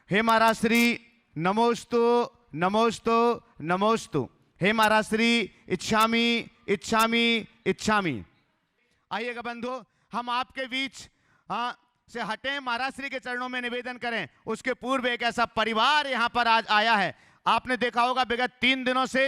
हे महाराज श्री नमोस्तु नमोस्तु नमोस्तु। हे महाराज श्री इच्छामि इच्छामि इच्छामि। आइएगा बंधु, हम आपके बीच से हटें, महाराज श्री के चरणों में निवेदन करें। उसके पूर्व एक ऐसा परिवार यहां पर आज आया है। आपने देखा होगा विगत 3 दिनों से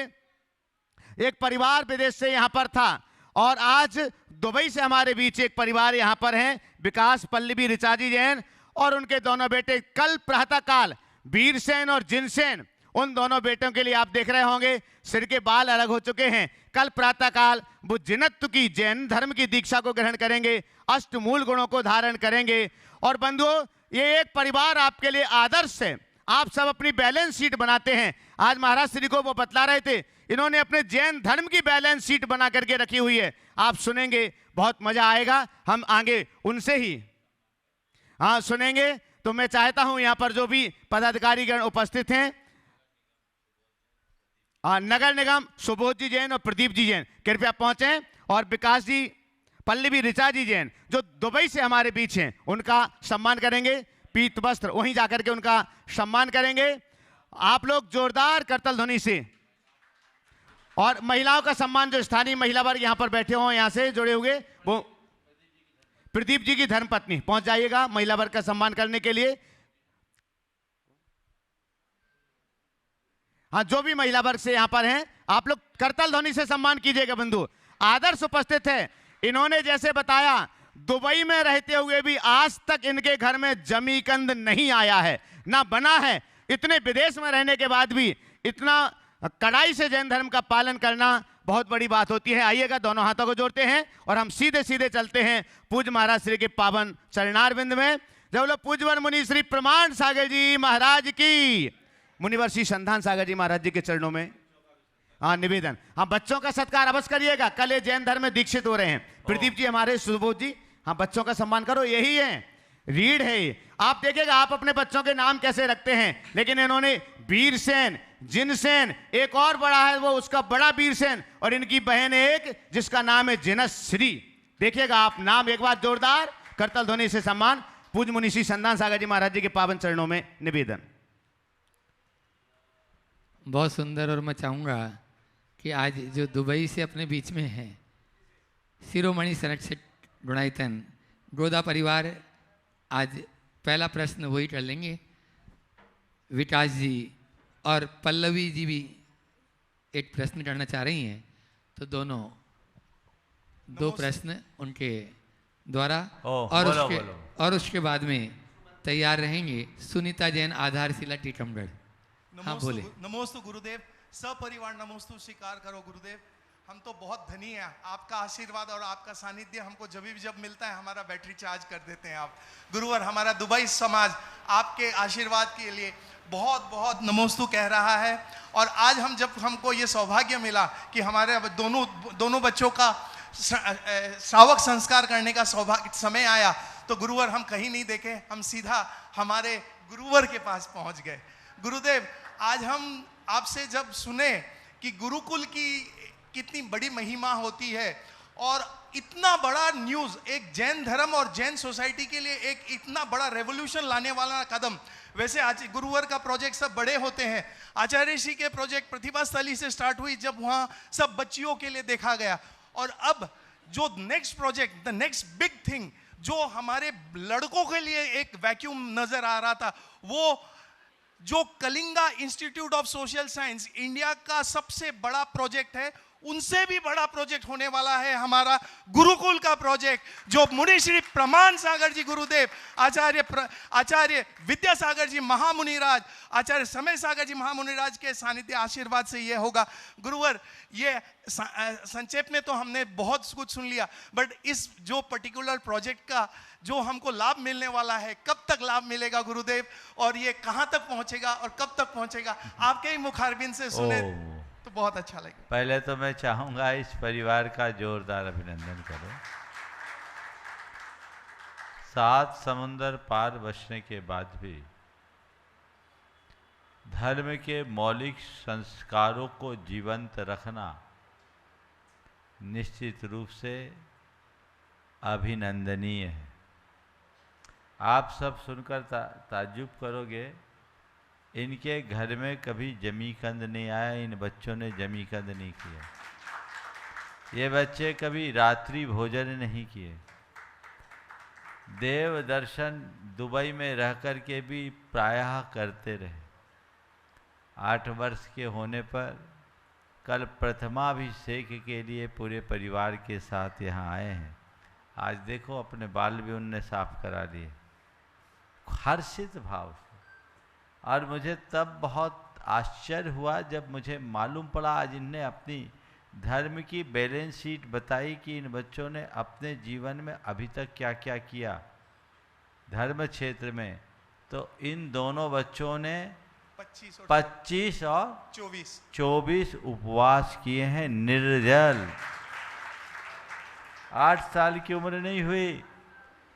एक परिवार विदेश से यहां पर था और आज दुबई से हमारे बीच एक परिवार यहां पर है, विकास पल्लवी ऋचाजी जैन और उनके दोनों बेटे। कल प्रातःकाल वीरसेन और जिनसेन, उन दोनों बेटों के लिए आप देख रहे होंगे सिर के बाल अलग हो चुके हैं। कल प्रातःकाल वो जिनत्व की, जैन धर्म की दीक्षा को ग्रहण करेंगे, अष्टमूल गुणों को धारण करेंगे। और बंधुओं, ये एक परिवार आपके लिए आदर्श है। आप सब अपनी बैलेंस शीट बनाते हैं। आज महाराज श्री को वो बतला रहे थे, इन्होंने अपने जैन धर्म की बैलेंस शीट बना करके रखी हुई है। आप सुनेंगे, बहुत मजा आएगा। हम आगे उनसे ही सुनेंगे। तो मैं चाहता हूं यहां पर जो भी पदाधिकारीगण उपस्थित हैं, नगर निगम सुबोध जी जैन और प्रदीप जी जैन कृपया पहुंचें, और विकास जी पल्लवी ऋचा जी जैन जो दुबई से हमारे बीच हैं, उनका सम्मान करेंगे। पीत वस्त्र वहीं जाकर के उनका सम्मान करेंगे। आप लोग जोरदार करतल ध्वनि से, और महिलाओं का सम्मान जो स्थानीय महिला वर्ग यहां पर बैठे हों, यहां से जुड़े हुए, वो प्रदीप जी की धर्मपत्नी पहुंच जाइएगा महिला वर्ग का सम्मान करने के लिए। हाँ, जो भी महिला वर्ग से यहां पर हैं, आप लोग करतल ध्वनि से सम्मान कीजिएगा। बंधु आदर्श उपस्थित है। इन्होंने जैसे बताया, दुबई में रहते हुए भी आज तक इनके घर में जमीकंद नहीं आया है, ना बना है। इतने विदेश में रहने के बाद भी इतना कड़ाई से जैन धर्म का पालन करना बहुत बड़ी बात होती है। आइएगा, दोनों हाथों को जोड़ते हैं और हम सीधे सीधे चलते हैं पूज्य महाराज श्री के पावन चरणारविंद में। जब लोग पूज्यवर मुनि श्री प्रमाण सागर जी महाराज की, मुनिवर श्री संधान सागर जी महाराज जी के चरणों में निवेदन। बच्चों का सत्कार अवश्य करिएगा, कल ये जैन धर्म में दीक्षित हो रहे हैं। प्रदीप जी हमारे, सुबोध जी, बच्चों का सम्मान करो। यही है, रीढ़ है ये। आप देखिएगा आप अपने बच्चों के नाम कैसे रखते हैं, लेकिन इन्होंने वीरसेन, जिनसेन, एक और बड़ा है वो उसका बड़ा वीरसेन, और इनकी बहन एक जिसका नाम है जिनश्री। देखिएगा आप नाम एक बार जोरदार करतल ध्वनि से सम्मान। पूज्य मुनि श्री संधान सागर जी महाराज जी के पावन चरणों में निवेदन। बहुत सुंदर। और मैं चाहूँगा कि आज जो दुबई से अपने बीच में है, शिरोमणि संरक्षक गुणायतन गोदा परिवार, आज पहला प्रश्न वही कर लेंगे। विकास जी और पल्लवी जी भी एक प्रश्न करना चाह रही हैं, तो दोनों दो प्रश्न उनके द्वारा, और उसके बाद में तैयार रहेंगे सुनीता जैन, आधारशिला टीकमगढ़। हाँ बोले। नमोस्तु गुरुदेव, सपरिवार नमोस्तु स्वीकार करो गुरुदेव। हम तो बहुत धनी हैं, आपका आशीर्वाद और आपका सानिध्य हमको जब मिलता है हमारा बैटरी चार्ज कर देते हैं आप गुरुवर। हमारा दुबई समाज आपके आशीर्वाद के लिए बहुत बहुत नमोस्तु कह रहा है। और आज हमको ये सौभाग्य मिला कि हमारे दोनों बच्चों का श्रावक संस्कार करने का समय आया, तो गुरुवर हम कहीं नहीं देखे, हम सीधा हमारे गुरुवर के पास पहुंच गए। गुरुदेव, आज हम आपसे जब सुने कि गुरुकुल की कितनी बड़ी महिमा होती है, और इतना बड़ा न्यूज़, एक जैन धर्म और जैन सोसाइटी के लिए एक इतना बड़ा रेवोल्यूशन लाने वाला कदम। वैसे आज गुरुवर का प्रोजेक्ट सब बड़े होते हैं। आचार्य श्री के प्रोजेक्ट प्रतिभा स्थली से स्टार्ट हुई, जब वहाँ सब बच्चियों के लिए देखा गया, और अब जो next project, the next big thing, जो हमारे लड़कों के लिए एक वैक्यूम नजर आ रहा था, वो जो Kalinga institute of social science India का सबसे बड़ा प्रोजेक्ट है, उनसे भी बड़ा प्रोजेक्ट होने वाला है हमारा गुरुकुल का प्रोजेक्ट, जो मुनि श्री प्रमाण सागर जी गुरुदेव, आचार्य विद्यासागर जी महामुनिराज, आचार्य समय सागर जी महामुनिराज के सानिध्य आशीर्वाद से ये होगा। गुरुवर, ये संक्षेप में तो हमने बहुत कुछ सुन लिया, बट इस जो पर्टिकुलर प्रोजेक्ट का जो हमको लाभ मिलने वाला है, कब तक लाभ मिलेगा गुरुदेव, और ये कहां तक पहुंचेगा और कब तक पहुंचेगा, आपके ही मुखारबिन से सुने तो बहुत अच्छा लगेगा। पहले तो मैं चाहूंगा इस परिवार का जोरदार अभिनंदन करो। 7 समुंदर पार बसने के बाद भी धर्म के मौलिक संस्कारों को जीवंत रखना निश्चित रूप से अभिनंदनीय है। आप सब सुनकर ताज्जुब करोगे इनके घर में कभी जमी कंद नहीं आया, इन बच्चों ने जमी कंद नहीं किया। ये बच्चे कभी रात्रि भोजन नहीं किए। देव दर्शन दुबई में रह कर के भी प्रायः करते रहे। 8 वर्ष के होने पर कल प्रथमाभिषेक के लिए पूरे परिवार के साथ यहाँ आए हैं। आज देखो अपने बाल भी उनने साफ करा लिए हर्षित भाव से। और मुझे तब बहुत आश्चर्य हुआ जब मुझे मालूम पड़ा, आज इनने अपनी धर्म की बैलेंस शीट बताई कि इन बच्चों ने अपने जीवन में अभी तक क्या क्या किया धर्म क्षेत्र में। तो इन दोनों बच्चों ने 25 और 24 उपवास किए हैं निर्जल। 8 साल की उम्र नहीं हुई,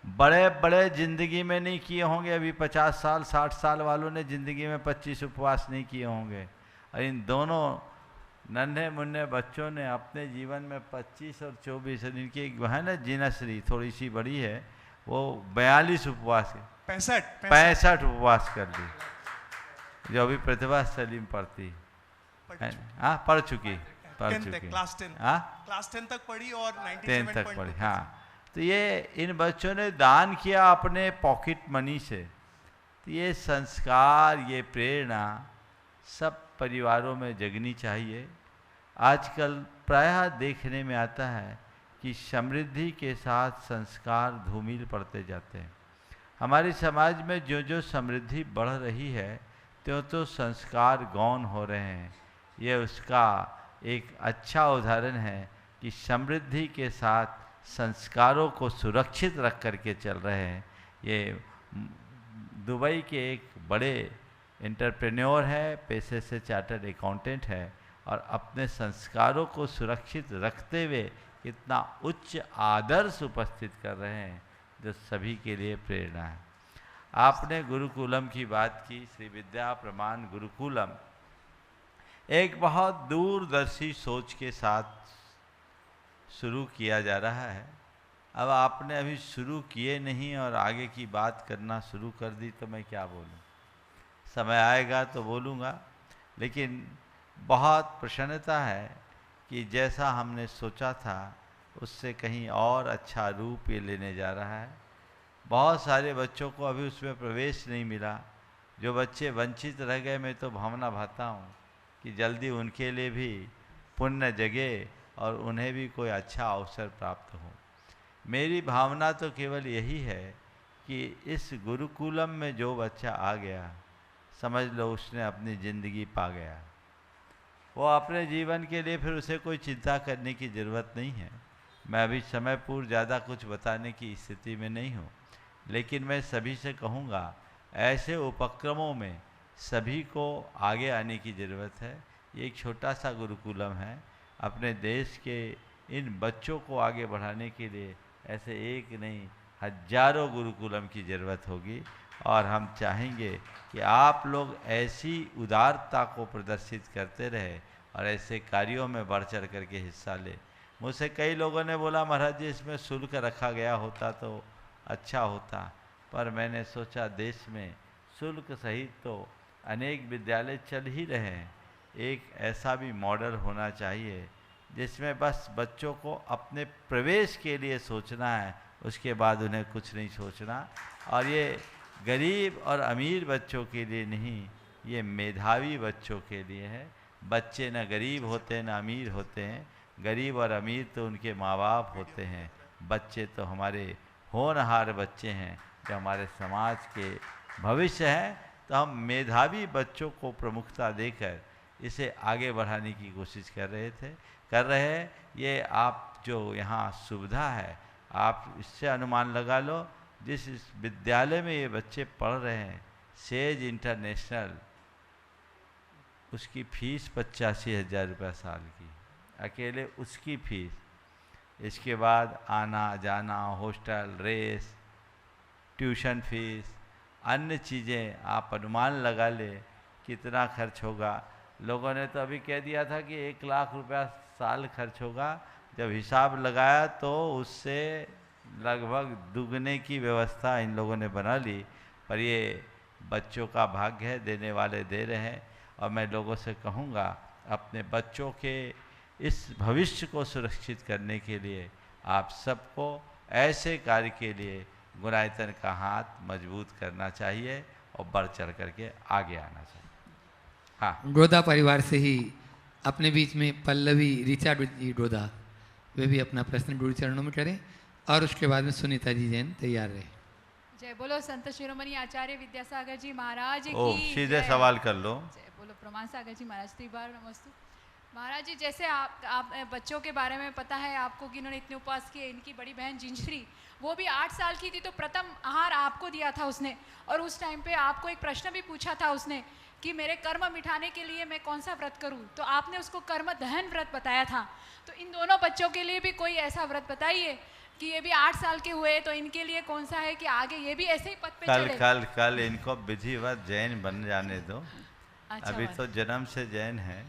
बड़े बड़े जिंदगी में नहीं किए होंगे। अभी 50 साल 60 साल वालों ने जिंदगी में 25 उपवास नहीं किए होंगे। और इन दोनों नन्हे मुन्ने बच्चों ने अपने जीवन में 25 और 24, इनकी एक है ना जीनाश्री थोड़ी सी बड़ी है, वो 42 उपवास 65 उपवास कर ली, जो अभी प्रतिभा सलीम पढ़ती हाँ पढ़ चुकी क्लास 10 तक पढ़ी और 10 तक पढ़ी। हाँ, तो ये इन बच्चों ने दान किया अपने पॉकेट मनी से। तो ये संस्कार, ये प्रेरणा सब परिवारों में जगनी चाहिए। आजकल प्रायः देखने में आता है कि समृद्धि के साथ संस्कार धूमिल पड़ते जाते हैं। हमारे समाज में जो जो समृद्धि बढ़ रही है त्यों तो संस्कार गौण हो रहे हैं। ये उसका एक अच्छा उदाहरण है कि समृद्धि के साथ संस्कारों को सुरक्षित रख करके चल रहे हैं। ये दुबई के एक बड़े एंटरप्रेन्योर है, पेशे से चार्टर्ड अकाउंटेंट है, और अपने संस्कारों को सुरक्षित रखते हुए कितना उच्च आदर्श उपस्थित कर रहे हैं जो सभी के लिए प्रेरणा है। आपने गुरुकुलम की बात की, श्री विद्या प्रमाण गुरुकुलम एक बहुत दूरदर्शी सोच के साथ शुरू किया जा रहा है। अब आपने अभी शुरू किए नहीं और आगे की बात करना शुरू कर दी तो मैं क्या बोलूं। समय आएगा तो बोलूँगा, लेकिन बहुत प्रसन्नता है कि जैसा हमने सोचा था उससे कहीं और अच्छा रूप ये लेने जा रहा है। बहुत सारे बच्चों को अभी उसमें प्रवेश नहीं मिला। जो बच्चे वंचित रह गए, मैं तो भावना भाता हूँ कि जल्दी उनके लिए भी पुण्य जगे और उन्हें भी कोई अच्छा अवसर प्राप्त हो। मेरी भावना तो केवल यही है कि इस गुरुकुलम में जो बच्चा आ गया, समझ लो उसने अपनी ज़िंदगी पा गया। वो अपने जीवन के लिए फिर उसे कोई चिंता करने की ज़रूरत नहीं है। मैं अभी समय पूर्व ज़्यादा कुछ बताने की स्थिति में नहीं हूँ, लेकिन मैं सभी से कहूँगा ऐसे उपक्रमों में सभी को आगे आने की ज़रूरत है। ये एक छोटा सा गुरुकुलम है। अपने देश के इन बच्चों को आगे बढ़ाने के लिए ऐसे एक नहीं हजारों गुरुकुलम की ज़रूरत होगी। और हम चाहेंगे कि आप लोग ऐसी उदारता को प्रदर्शित करते रहे और ऐसे कार्यों में बढ़ चढ़ करके हिस्सा ले। मुझसे कई लोगों ने बोला महाराज जी इसमें शुल्क रखा गया होता तो अच्छा होता, पर मैंने सोचा देश में शुल्क सहित तो अनेक विद्यालय चल ही रहे हैं। एक ऐसा भी मॉडल होना चाहिए जिसमें बस बच्चों को अपने प्रवेश के लिए सोचना है, उसके बाद उन्हें कुछ नहीं सोचना। और ये गरीब और अमीर बच्चों के लिए नहीं, ये मेधावी बच्चों के लिए है। बच्चे न गरीब होते न अमीर होते हैं, गरीब और अमीर तो उनके माँ बाप होते हैं। बच्चे तो हमारे होनहार बच्चे हैं जो हमारे समाज के भविष्य हैं। तो हम मेधावी बच्चों को प्रमुखता देकर इसे आगे बढ़ाने की कोशिश कर रहे हैं। ये आप जो यहाँ सुविधा है, आप इससे अनुमान लगा लो जिस इस विद्यालय में ये बच्चे पढ़ रहे हैं, सेज इंटरनेशनल, उसकी फीस 85,000 रुपये साल की, अकेले उसकी फीस। इसके बाद आना जाना, हॉस्टल, रेस, ट्यूशन फीस, अन्य चीज़ें आप अनुमान लगा ले कितना खर्च होगा। लोगों ने तो अभी कह दिया था कि 1 लाख रुपया साल खर्च होगा। जब हिसाब लगाया तो उससे लगभग दुगने की व्यवस्था इन लोगों ने बना ली। पर ये बच्चों का भाग्य है, देने वाले दे रहे हैं। और मैं लोगों से कहूँगा अपने बच्चों के इस भविष्य को सुरक्षित करने के लिए आप सबको ऐसे कार्य के लिए गुणायतन का हाथ मजबूत करना चाहिए और बढ़ चढ़ करके आगे आना चाहिए। हाँ, गोदा परिवार से ही अपने बीच में पल्लवी ऋचा जी गोदा, वे भी अपना प्रश्न गुरु चरणों में करें और उसके बाद में सुनीता जी जैन तैयार रहे। जय बोलो संत शिरोमणि आचार्य विद्यासागर जी महाराज ओ की सीधे जय। सवाल कर लो। जय बोलो प्रमाण सागर जी महाराज त्रिबार नमस्तु। महाराज जी, जैसे आप बच्चों के बारे में पता है आपको कि इन्होंने इतने उपवास किए। इनकी बड़ी बहन जिंजरी, वो भी 8 साल की थी तो प्रथम आहार आपको दिया था उसने, और उस टाइम पे आपको एक प्रश्न भी पूछा था उसने कि मेरे कर्म मिटाने के लिए मैं कौन सा व्रत करूं, तो आपने उसको कर्म दहन व्रत बताया था। तो इन दोनों बच्चों के लिए भी कोई ऐसा व्रत बताइए कि ये भी 8 साल के हुए, तो इनके लिए कौन सा है कि आगे ये भी ऐसे ही पद पे कल चले। कल कल इनको विधिवत जैन बन जाने दो। अच्छा अभी बात। तो जन्म से जैन है,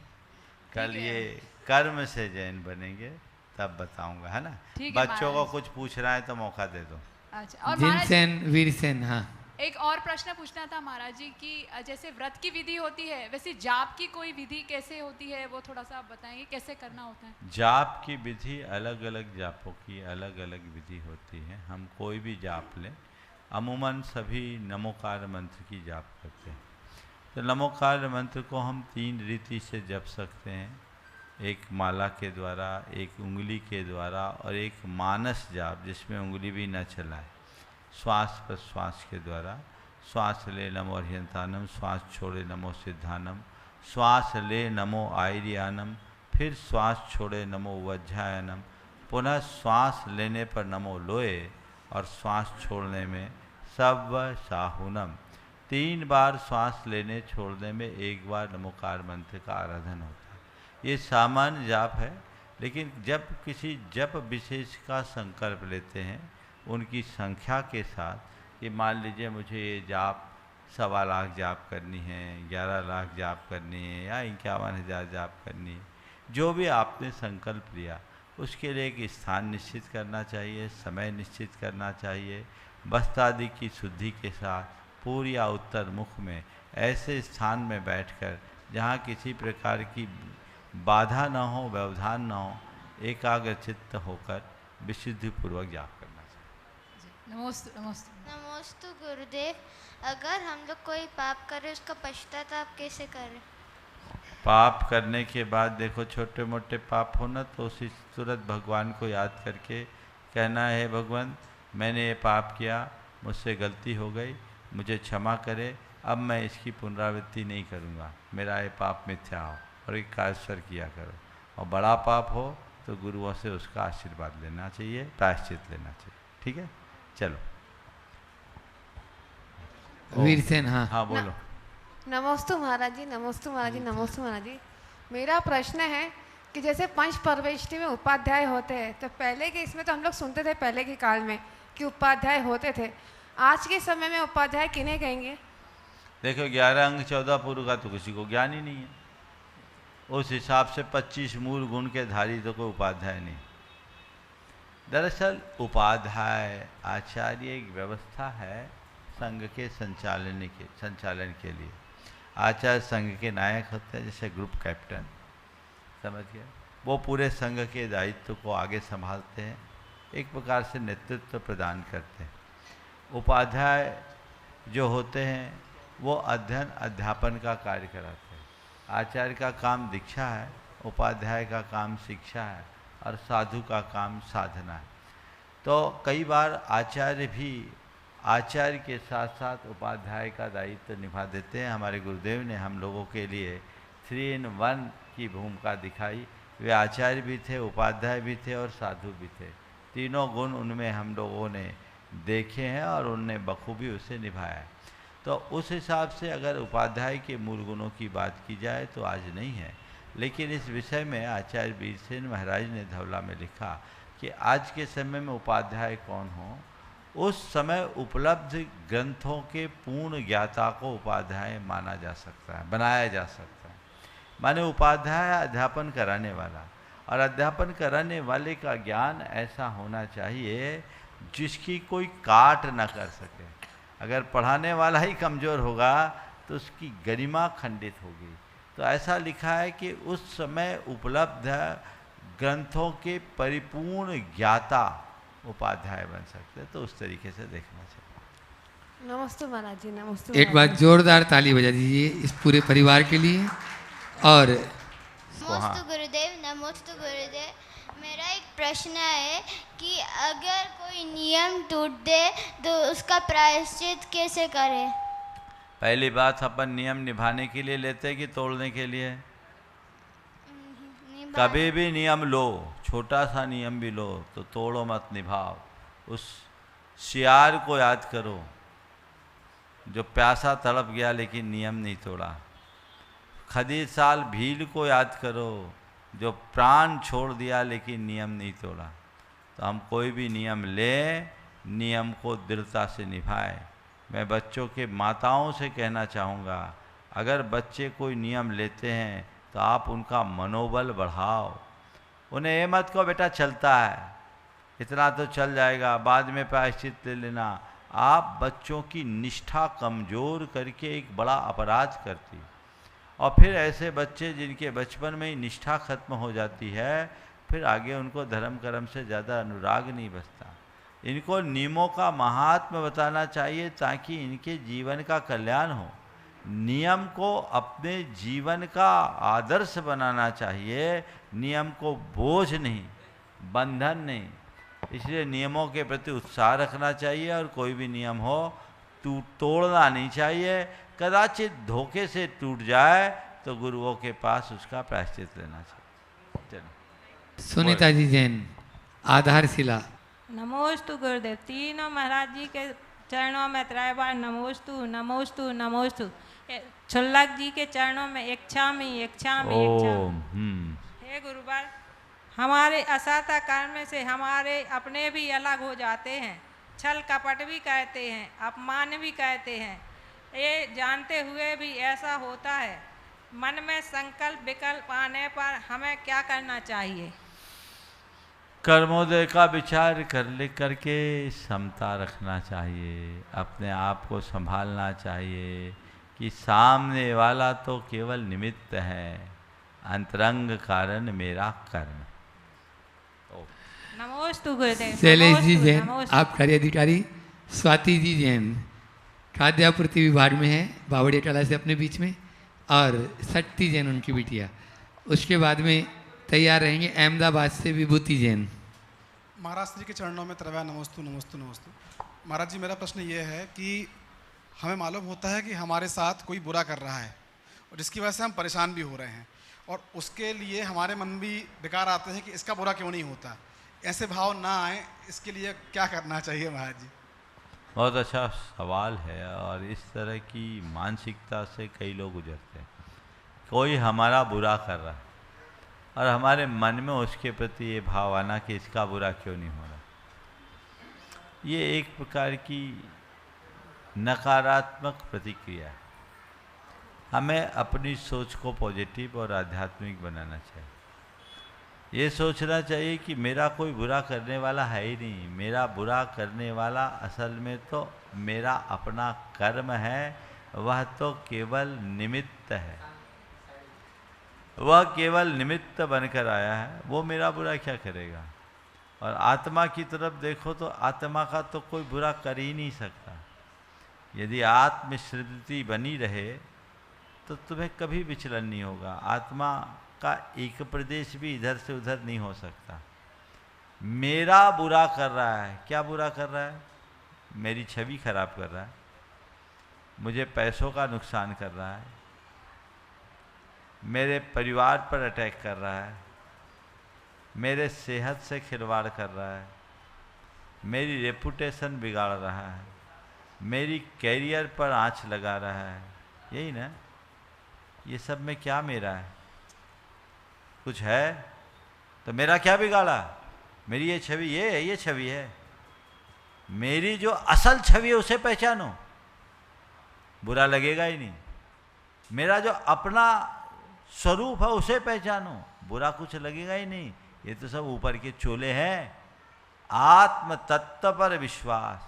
कल ठीक है। ये कर्म से जैन बनेंगे तब बताऊंगा, है ना। ठीक है बच्चों को महाराज। कुछ पूछना है तो मौका दे दो। अच्छा, और महाराज जिनसेन वीरसेन, हाँ एक और प्रश्न पूछना था महाराज जी कि जैसे व्रत की विधि होती है, वैसे जाप की कोई विधि कैसे होती है, वो थोड़ा सा आप बताएंगे कैसे करना होता है। जाप की विधि अलग अलग जापों की अलग अलग विधि होती है। हम कोई भी जाप लें, अमूमन सभी नमोकार मंत्र की जाप करते हैं। तो नमोकार मंत्र को हम 3 रीति से जप सकते हैं, एक माला के द्वारा, एक उंगली के द्वारा और एक मानस जाप जिसमें उंगली भी न चलाए, श्वास प्रश्वास के द्वारा। श्वास ले नमो अर्हंतानम, श्वास छोड़े नमो सिद्धानम, श्वास ले नमो आयर्यानम, फिर श्वास छोड़े नमो वज्रायनम, पुनः श्वास लेने पर नमो लोए और श्वास छोड़ने में सव साहुनम। 3 बार श्वास लेने छोड़ने में 1 बार नमोकार मंत्र का आराधन होता है। ये सामान्य जाप है, लेकिन जब किसी जप विशेष का संकल्प लेते हैं उनकी संख्या के साथ, ये मान लीजिए मुझे ये जाप 1.25 लाख जाप करनी है, 11 लाख जाप करनी है या 51,000 जाप करनी है, जो भी आपने संकल्प लिया उसके लिए एक स्थान निश्चित करना चाहिए, समय निश्चित करना चाहिए। वस्त्रादि की शुद्धि के साथ पूर्व या उत्तर मुख में ऐसे स्थान में बैठकर जहाँ किसी प्रकार की बाधा न हो, व्यवधान न हो, एकाग्र चित्त होकर विशुद्धिपूर्वक जाप करना चाहिए। नमोस्तु नमोस्तु। नमोस्तु गुरुदेव। अगर हम लोग कोई पाप करें उसका पश्चाताप कैसे करें? पाप करने के बाद देखो छोटे मोटे पाप हो ना तो उसी तुरंत भगवान को याद करके कहना है, भगवान मैंने ये पाप किया, मुझसे गलती हो गई, मुझे क्षमा करे, अब मैं इसकी पुनरावृत्ति नहीं करूँगा, मेरा ये पाप मिथ्या हो, और एक कायस्वर किया करो। और बड़ा पाप हो तो गुरुओं से उसका आशीर्वाद लेना चाहिए, प्रायश्चित लेना चाहिए। ठीक है, चलो। वीरसेन, हाँ हाँ बोलो। नमोस्तु महाराज जी, नमोस्तु महाराज जी, नमोस्तु महाराज जी। मेरा प्रश्न है कि जैसे पंच परवेष्टि में उपाध्याय होते हैं, तो पहले के इसमें तो हम लोग सुनते थे पहले के काल में कि उपाध्याय होते थे, आज के समय में उपाध्याय किन्हें कहेंगे? देखो 11 अंग 14 पूर्व का तो किसी को ज्ञान ही नहीं है। उस हिसाब से 25 मूल गुण के धारी तो कोई उपाध्याय नहीं। दरअसल उपाध्याय आचार्य एक व्यवस्था है संघ के संचालन के लिए। आचार्य संघ के नायक होते हैं, जैसे ग्रुप कैप्टन, समझ गए, वो पूरे संघ के दायित्व को आगे संभालते हैं, एक प्रकार से नेतृत्व प्रदान करते हैं। उपाध्याय जो होते हैं वो अध्ययन अध्यापन का कार्य कराते हैं। आचार्य का काम दीक्षा है, उपाध्याय का काम शिक्षा है और साधु का काम साधना है। तो कई बार आचार्य भी आचार्य के साथ साथ उपाध्याय का दायित्व निभा देते हैं। हमारे गुरुदेव ने हम लोगों के लिए 3 in 1 की भूमिका दिखाई। वे आचार्य भी थे, उपाध्याय भी थे और साधु भी थे। तीनों गुण उनमें हम लोगों ने देखे हैं और उनने बखूबी उसे निभाया है। तो उस हिसाब से अगर उपाध्याय के मूल गुणों की बात की जाए तो आज नहीं है, लेकिन इस विषय में आचार्य वीरसेन महाराज ने धवला में लिखा कि आज के समय में उपाध्याय कौन हो, उस समय उपलब्ध ग्रंथों के पूर्ण ज्ञाता को उपाध्याय माना जा सकता है, बनाया जा सकता है। माने उपाध्याय अध्यापन कराने वाला, और अध्यापन कराने वाले का ज्ञान ऐसा होना चाहिए जिसकी कोई काट न कर सके। अगर पढ़ाने वाला ही कमज़ोर होगा तो उसकी गरिमा खंडित होगी। तो ऐसा लिखा है कि उस समय उपलब्ध ग्रंथों के परिपूर्ण ज्ञाता उपाध्याय बन सकते हैं। तो उस तरीके से देखना चाहिए। नमस्ते महाराज जी, नमस्ते। एक बार जोरदार ताली बजा दीजिए इस पूरे परिवार के लिए। और नमोस्तु गुरुदेव, नमोस्तु गुरुदेव। मेरा एक प्रश्न है कि अगर कोई नियम टूट दे तो उसका प्रायश्चित कैसे करें? पहली बात, अपन नियम निभाने के लिए लेते हैं कि तोड़ने के लिए? कभी भी नियम लो, छोटा सा नियम भी लो तो तोड़ो मत, निभाओ। उस शियार को याद करो जो प्यासा तड़प गया लेकिन नियम नहीं तोड़ा। खदीर साल भील को याद करो जो प्राण छोड़ दिया लेकिन नियम नहीं तोड़ा। तो हम कोई भी नियम लें, नियम को दृढ़ता से निभाएं। मैं बच्चों के माताओं से कहना चाहूँगा, अगर बच्चे कोई नियम लेते हैं तो आप उनका मनोबल बढ़ाओ। उन्हें ये मत कहो बेटा चलता है, इतना तो चल जाएगा, बाद में प्रायश्चित ले लेना। आप बच्चों की निष्ठा कमज़ोर करके एक बड़ा अपराध करती। और फिर ऐसे बच्चे जिनके बचपन में ही निष्ठा खत्म हो जाती है, फिर आगे उनको धर्म कर्म से ज़्यादा अनुराग नहीं बचता। इनको नियमों का महात्म्य बताना चाहिए ताकि इनके जीवन का कल्याण हो। नियम को अपने जीवन का आदर्श बनाना चाहिए, नियम को बोझ नहीं, बंधन नहीं। इसलिए नियमों के प्रति उत्साह रखना चाहिए और कोई भी नियम हो तोड़ना नहीं चाहिए। कदाचित धोखे से टूट जाए तो गुरुओं के पास उसका प्रायश्चित लेना चाहिए। चलो सुनीता जी जैन, आधारशिला। नमोस्तु गुरुदेव। तीनों महाराज जी के चरणों में त्रय बार नमोस्तु नमोस्तु नमोस्तु। छुल्लक जी के चरणों में इच्छामि इच्छामि इच्छामि। हे गुरुवार, हमारे असत कर्म से हमारे अपने भी अलग हो जाते हैं, छल कपट भी कहते हैं, अपमान भी कहते हैं। ये जानते हुए भी ऐसा होता है। मन में संकल्प विकल्प आने पर हमें क्या करना चाहिए? कर्मोदय का विचार करके समता रखना चाहिए, अपने आप को संभालना चाहिए कि सामने वाला तो केवल निमित्त है, अंतरंग कारण मेरा कर्म। नमोस्तु गुरुदेव। शैलेश जी नमोस्तु, जैन, नमोस्तु। आप कार्याधिकारी। स्वाति जी जैन, खाद्य आपूर्ति विभाग में है, बावड़िया कला से अपने बीच में। और शक्ति जैन उनकी बिटिया। उसके बाद में तैयार रहेंगे अहमदाबाद से विभूति जैन। महाराज श्री के चरणों में त्रवया नमोस्तु नमोस्तु नमोस्तु। महाराज जी, मेरा प्रश्न ये है कि हमें मालूम होता है कि हमारे साथ कोई बुरा कर रहा है और जिसकी वजह से हम परेशान भी हो रहे हैं, और उसके लिए हमारे मन भी विकार आते हैं कि इसका बुरा क्यों नहीं होता। ऐसे भाव ना आए, इसके लिए क्या करना चाहिए महाराज जी? बहुत अच्छा सवाल है। और इस तरह की मानसिकता से कई लोग गुजरते हैं। कोई हमारा बुरा कर रहा है और हमारे मन में उसके प्रति ये भाव आना कि इसका बुरा क्यों नहीं हो रहा, ये एक प्रकार की नकारात्मक प्रतिक्रिया है। हमें अपनी सोच को पॉजिटिव और आध्यात्मिक बनाना चाहिए। ये सोचना चाहिए कि मेरा कोई बुरा करने वाला है ही नहीं, मेरा बुरा करने वाला असल में तो मेरा अपना कर्म है, वह तो केवल निमित्त है, वह केवल निमित्त बनकर आया है, वो मेरा बुरा क्या करेगा। और आत्मा की तरफ देखो तो आत्मा का तो कोई बुरा कर ही नहीं सकता। यदि आत्मस्मृति बनी रहे तो तुम्हें कभी विचलन नहीं होगा। आत्मा का एक प्रदेश भी इधर से उधर नहीं हो सकता। मेरा बुरा कर रहा है, क्या बुरा कर रहा है? मेरी छवि खराब कर रहा है, मुझे पैसों का नुकसान कर रहा है, मेरे परिवार पर अटैक कर रहा है, मेरे सेहत से खिलवाड़ कर रहा है, मेरी रेपुटेशन बिगाड़ रहा है, मेरी कैरियर पर आंच लगा रहा है। यही ना, ये सब में क्या मेरा है? कुछ है तो मेरा क्या बिगाड़ा? मेरी ये छवि ये है, ये छवि है। मेरी जो असल छवि है उसे पहचानो, बुरा लगेगा ही नहीं। मेरा जो अपना स्वरूप है उसे पहचानो, बुरा कुछ लगेगा ही नहीं। ये तो सब ऊपर के चोले हैं। आत्म तत्व पर विश्वास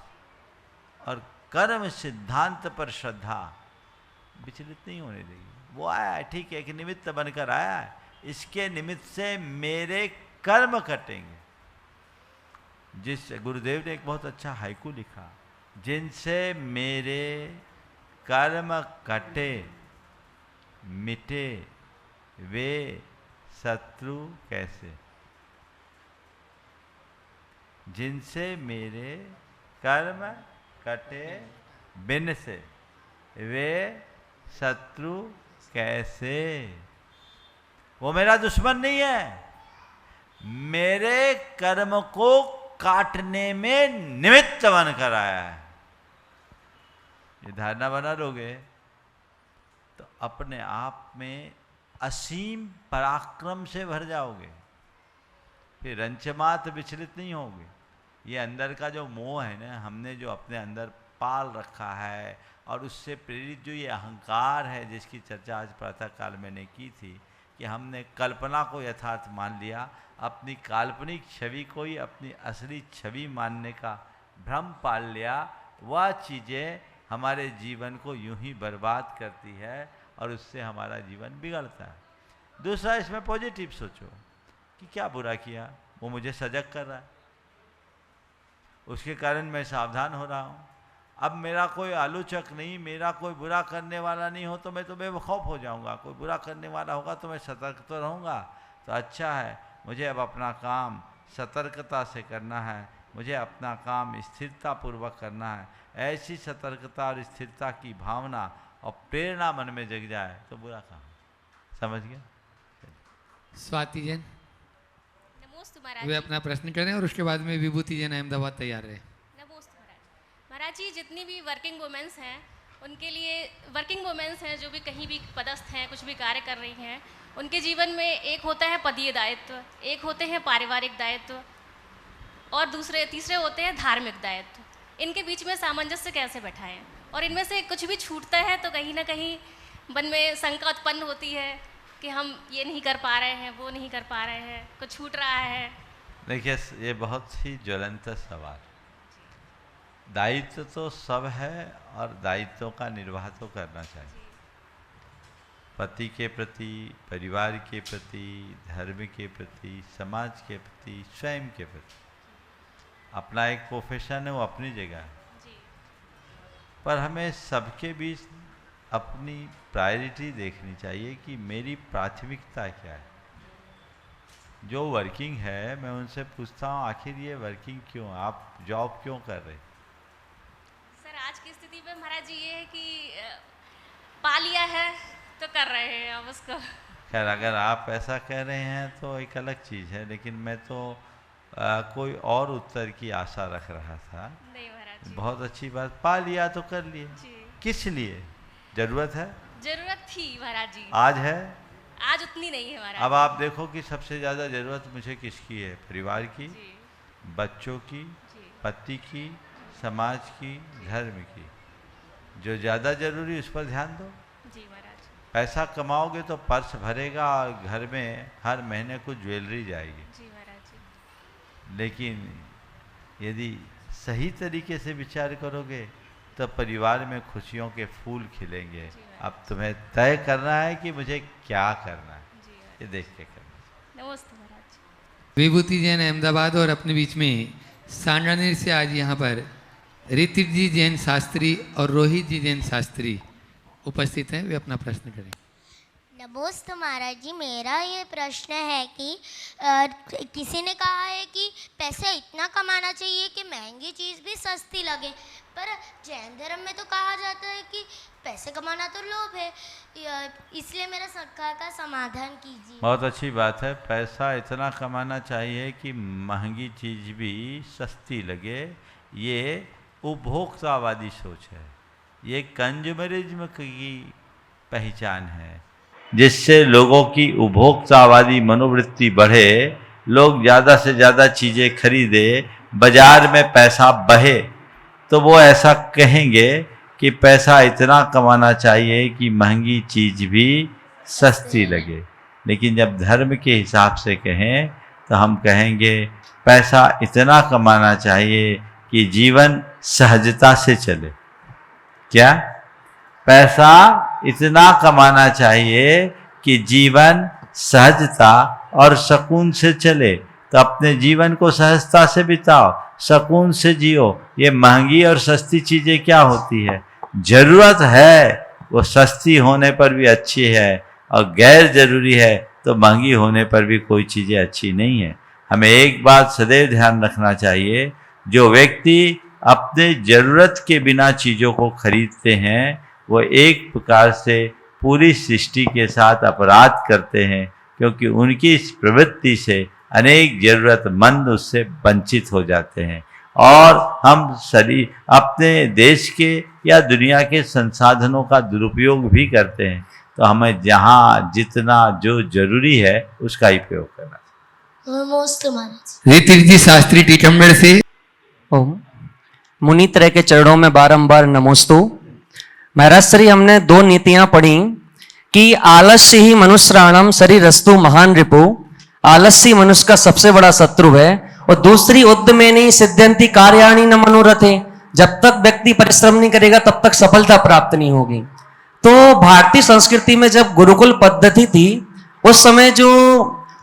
और कर्म सिद्धांत पर श्रद्धा विचलित नहीं होने देगी। वो आया है, ठीक है, एक निमित्त बनकर आया है, इसके निमित्त से मेरे कर्म कटेंगे। जिस गुरुदेव ने एक बहुत अच्छा हाइकू लिखा, जिनसे मेरे कर्म कटे मिटे वे शत्रु कैसे। जिनसे मेरे कर्म कटे बिन से वे शत्रु कैसे। वो मेरा दुश्मन नहीं है, मेरे कर्म को काटने में निमित्त बनकर आया है। ये धारणा बना लोगे तो अपने आप में असीम पराक्रम से भर जाओगे, फिर रंचमात विचलित नहीं होगे। ये अंदर का जो मोह है ना, हमने जो अपने अंदर पाल रखा है और उससे प्रेरित जो ये अहंकार है, जिसकी चर्चा आज प्रातः काल मैंने की थी कि हमने कल्पना को यथार्थ मान लिया, अपनी काल्पनिक छवि को ही अपनी असली छवि मानने का भ्रम पाल लिया। वह चीज़ें हमारे जीवन को यूं ही बर्बाद करती है और उससे हमारा जीवन बिगड़ता है। दूसरा, इसमें पॉजिटिव सोचो कि क्या बुरा किया, वो मुझे सजग कर रहा है, उसके कारण मैं सावधान हो रहा हूँ। अब मेरा कोई आलोचक नहीं, मेरा कोई बुरा करने वाला नहीं हो तो मैं तो बेवकूफ़ हो जाऊँगा। कोई बुरा करने वाला होगा तो मैं सतर्क तो रहूँगा। तो अच्छा है, मुझे अब अपना काम सतर्कता से करना है, मुझे अपना काम स्थिरतापूर्वक करना है। ऐसी सतर्कता और स्थिरता की भावना और प्रेरणा मन में जग जाए तो बुरा काम। समझ गया? स्वाति जैन नमोस्तु महाराज। वे अपना प्रश्न करें और उसके बाद में विभूति जैन अहमदाबाद तैयार रहे। नमोस्तु महाराज। महाराज जी, जितनी भी वर्किंग वुमेन्स हैं उनके लिए, वर्किंग वुमेन्स हैं जो भी कहीं भी पदस्थ हैं, कुछ भी कार्य कर रही हैं, उनके जीवन में एक होता है पदीय दायित्व, एक होते हैं पारिवारिक दायित्व और तीसरे होते हैं धार्मिक दायित्व। इनके बीच में सामंजस्य कैसे बैठाएं? और इनमें से कुछ भी छूटता है तो कहीं ना कहीं मन में शंका उत्पन्न होती है कि हम ये नहीं कर पा रहे हैं, वो नहीं कर पा रहे हैं, कुछ छूट रहा है। देखिए, ये बहुत ही ज्वलंत सवाल। दायित्व तो सब है और दायित्वों का निर्वाह तो करना चाहिए, पति के प्रति, परिवार के प्रति, धर्म के प्रति, समाज के प्रति, स्वयं के प्रति। अपना एक प्रोफेशन है, वो अपनी जगह है, पर हमें सबके बीच अपनी प्रायोरिटी देखनी चाहिए कि मेरी प्राथमिकता क्या है। जो वर्किंग है मैं उनसे पूछता हूँ, आखिर ये वर्किंग क्यों, आप जॉब क्यों कर रहे? सर, आज की स्थिति में महाराज जी ये है कि पा लिया है तो कर रहे हैं अब उसको। खैर, अगर आप ऐसा कह रहे हैं तो एक अलग चीज़ है, लेकिन मैं तो कोई और उत्तर की आशा रख रहा था। नहीं महाराज जी। बहुत अच्छी बात, पा लिया तो कर लिए। किस लिए? जरूरत है? जरूरत थी महाराज जी। आज है? आज उतनी नहीं है महाराज। अब आप देखो कि सबसे ज़्यादा ज़रूरत मुझे किसकी है? परिवार की, बच्चों की, पति की, समाज की, धर्म की। जो ज़्यादा जरूरी उस पर ध्यान दो। जी महाराज। पैसा कमाओगे तो पर्स भरेगा और घर में हर महीने कुछ ज्वेलरी जाएगी। जी महाराज जी। लेकिन यदि सही तरीके से विचार करोगे तो परिवार में खुशियों के फूल खिलेंगे। अब तुम्हें तय करना है कि मुझे क्या करना है, ये देख के करना। नमस्ते महाराज। विभूति जैन अहमदाबाद और अपने बीच में सांडानेर से आज यहाँ पर ऋतिक जी जैन शास्त्री और रोहित जी जैन शास्त्री उपस्थित हैं। वे अपना प्रश्न करें। नमोस्तु महाराज जी, मेरा ये प्रश्न है कि किसी ने कहा है कि पैसा इतना कमाना चाहिए कि महंगी चीज़ भी सस्ती लगे, पर जैन धर्म में तो कहा जाता है कि पैसे कमाना तो लोभ है, इसलिए मेरा शंका का समाधान कीजिए। बहुत अच्छी बात है, पैसा इतना कमाना चाहिए कि महंगी चीज़ भी सस्ती लगे। ये उपभोक्तावादी सोच है, ये कंज्यूमरिज्म की पहचान है, जिससे लोगों की उपभोक्तावादी मनोवृत्ति बढ़े, लोग ज़्यादा से ज़्यादा चीज़ें खरीदे, बाजार में पैसा बहे, तो वो ऐसा कहेंगे कि पैसा इतना कमाना चाहिए कि महंगी चीज़ भी सस्ती लगे। लेकिन जब धर्म के हिसाब से कहें तो हम कहेंगे पैसा इतना कमाना चाहिए कि जीवन सहजता से चले। क्या? पैसा इतना कमाना चाहिए कि जीवन सहजता और सुकून से चले। तो अपने जीवन को सहजता से बिताओ, सुकून से जियो। ये महंगी और सस्ती चीज़ें क्या होती है? जरूरत है वो सस्ती होने पर भी अच्छी है, और गैर जरूरी है तो महंगी होने पर भी कोई चीज़ें अच्छी नहीं है। हमें एक बात सदैव ध्यान रखना चाहिए, जो व्यक्ति अपने ज़रूरत के बिना चीज़ों को खरीदते हैं वो एक प्रकार से पूरी सृष्टि के साथ अपराध करते हैं, क्योंकि उनकी इस प्रवृत्ति से अनेक ज़रूरतमंद उससे वंचित हो जाते हैं। और हम शरीर अपने देश के या दुनिया के संसाधनों का दुरुपयोग भी करते हैं। तो हमें जहाँ जितना जो जरूरी है उसका ही प्रयोग करना चाहिए। तीर्थ शास्त्री टीकमगढ़ से। ओम मुनित्रय के चरणों में बारंबार नमोस्तु। महाराज श्री, हमने 2 नीतियां पढ़ी कि आलस्य ही मनुष्याणाम शरीरस्तु महान रिपु। आलस्य मनुष्य का सबसे बड़ा शत्रु है। और दूसरी उद्यमेनि सिद्ध्यन्ति कार्याणि न मनोरथे। जब तक व्यक्ति परिश्रम नहीं करेगा तब तक सफलता प्राप्त नहीं होगी। तो भारतीय संस्कृति में जब गुरुकुल पद्धति थी उस समय जो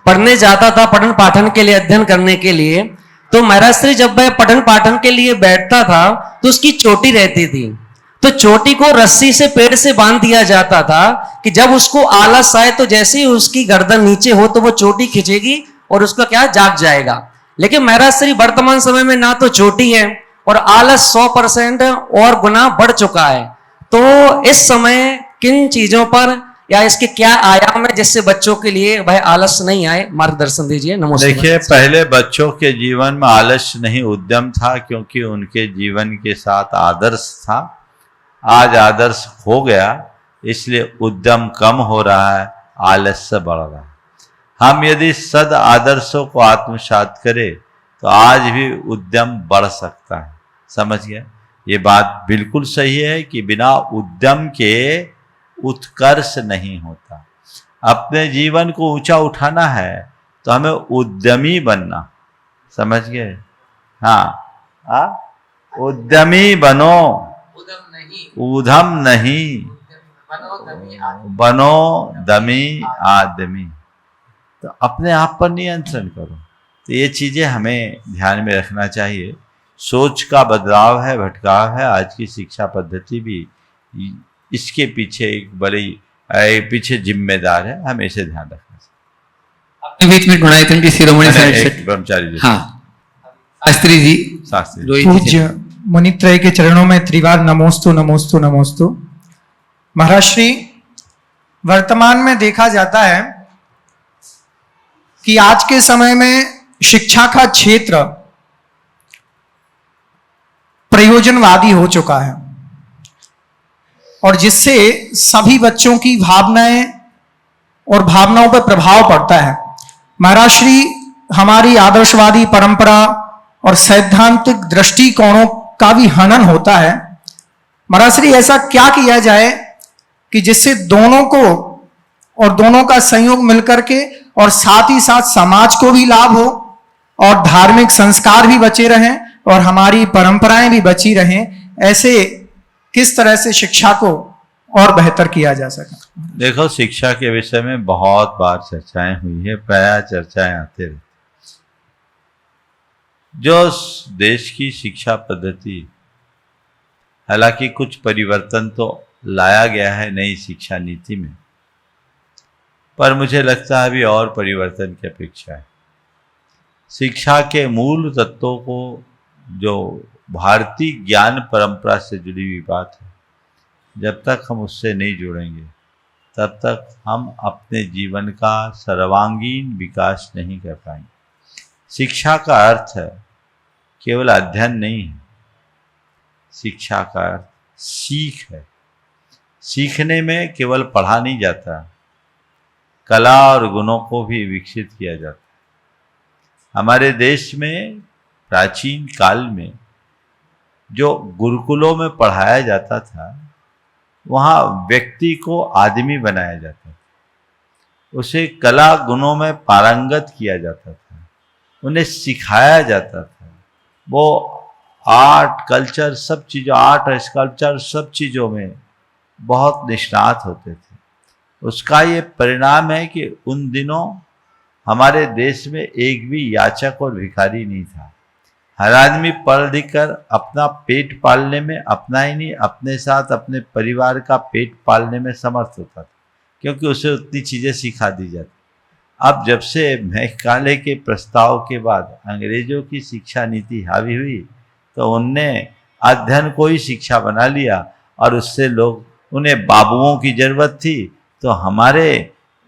पढ़ने जाता था पठन पाठन के लिए, अध्ययन करने के लिए, तो महाराज श्री जब वह पठन पाठन के लिए बैठता था तो उसकी चोटी रहती थी। तो चोटी को रस्सी से पेड़ से बांध दिया जाता था कि जब उसको आलस आए तो जैसे ही उसकी गर्दन नीचे हो तो वो चोटी खींचेगी और उसका क्या जाग जाएगा। लेकिन महाराज श्री वर्तमान समय में ना तो चोटी है और आलस 100% और गुना बढ़ चुका है। तो इस समय किन चीजों पर या इसके क्या आयाम है जिससे बच्चों के लिए वह आलस नहीं आए, मार्गदर्शन दीजिए। नमस्कार। देखिए, पहले बच्चों के जीवन में आलस्य नहीं उद्यम था, क्योंकि उनके जीवन के साथ आदर्श था। आज आदर्श हो गया, इसलिए उद्यम कम हो रहा है, आलस्य बढ़ रहा है। हम यदि सद आदर्शों को आत्मसात करें तो आज भी उद्यम बढ़ सकता है। समझ गए? ये बात बिल्कुल सही है कि बिना उद्यम के उत्कर्ष नहीं होता। अपने जीवन को ऊंचा उठाना है तो हमें उद्यमी बनना। समझ गए? हाँ, उद्यमी बनो, उधम नहीं, बनो दमी आदमी। तो अपने आप पर नियंत्रण करो। तो ये चीज़ें हमें ध्यान में रखना चाहिए। सोच का बदलाव है, भटकाव है। आज की शिक्षा पद्धति भी इसके पीछे एक बड़ी पीछे जिम्मेदार है, हमें इसे ध्यान रखना चाहिए। अपने बीच में गुणायतन की शिरोमणि ब्रह्मचारी जी, हाँ, शास्त्री जी, पूज्य मुनित्रय के चरणों में त्रिवार नमोस्तु नमोस्तु नमोस्तु। महाराज श्री, वर्तमान में देखा जाता है कि आज के समय में शिक्षा का क्षेत्र प्रयोजनवादी हो चुका है और जिससे सभी बच्चों की भावनाएं और भावनाओं पर प्रभाव पड़ता है। महाराज श्री, हमारी आदर्शवादी परंपरा और सैद्धांतिक दृष्टिकोणों का भी हनन होता है। महाराज श्री, ऐसा क्या किया जाए कि जिससे दोनों को और दोनों का संयोग मिलकर के और साथ ही साथ समाज को भी लाभ हो और धार्मिक संस्कार भी बचे रहें और हमारी परंपराएं भी बची रहें? ऐसे किस तरह से शिक्षा को और बेहतर किया जा सके? देखो, शिक्षा के विषय में बहुत बार चर्चाएं हुई है, प्रायः चर्चाएं आते रहती। जो देश की शिक्षा पद्धति, हालांकि कुछ परिवर्तन तो लाया गया है नई शिक्षा नीति में, पर मुझे लगता है अभी और परिवर्तन की अपेक्षा है। शिक्षा के मूल तत्वों को, जो भारतीय ज्ञान परंपरा से जुड़ी हुई बात है, जब तक हम उससे नहीं जुड़ेंगे तब तक हम अपने जीवन का सर्वांगीण विकास नहीं कर पाएंगे। शिक्षा का अर्थ है केवल अध्ययन नहीं है, शिक्षा का अर्थ सीख है। सीखने में केवल पढ़ा नहीं जाता, कला और गुणों को भी विकसित किया जाता है। हमारे देश में प्राचीन काल में जो गुरुकुलों में पढ़ाया जाता था, वहाँ व्यक्ति को आदमी बनाया जाता था, उसे कला गुणों में पारंगत किया जाता था, उन्हें सिखाया जाता था। वो आर्ट कल्चर सब चीज़ों, आर्ट और स्कल्पचर सब चीज़ों में बहुत निष्णात होते थे। उसका ये परिणाम है कि उन दिनों हमारे देश में एक भी याचक और भिखारी नहीं था। हर आदमी पढ़ लिख कर अपना पेट पालने में, अपना ही नहीं अपने साथ अपने परिवार का पेट पालने में समर्थ होता था, क्योंकि उसे उतनी चीज़ें सिखा दी जाती। अब जब से मेघकाले के प्रस्ताव के बाद अंग्रेजों की शिक्षा नीति हावी हुई, तो उनने अध्ययन को ही शिक्षा बना लिया और उससे लोग, उन्हें बाबुओं की जरूरत थी, तो हमारे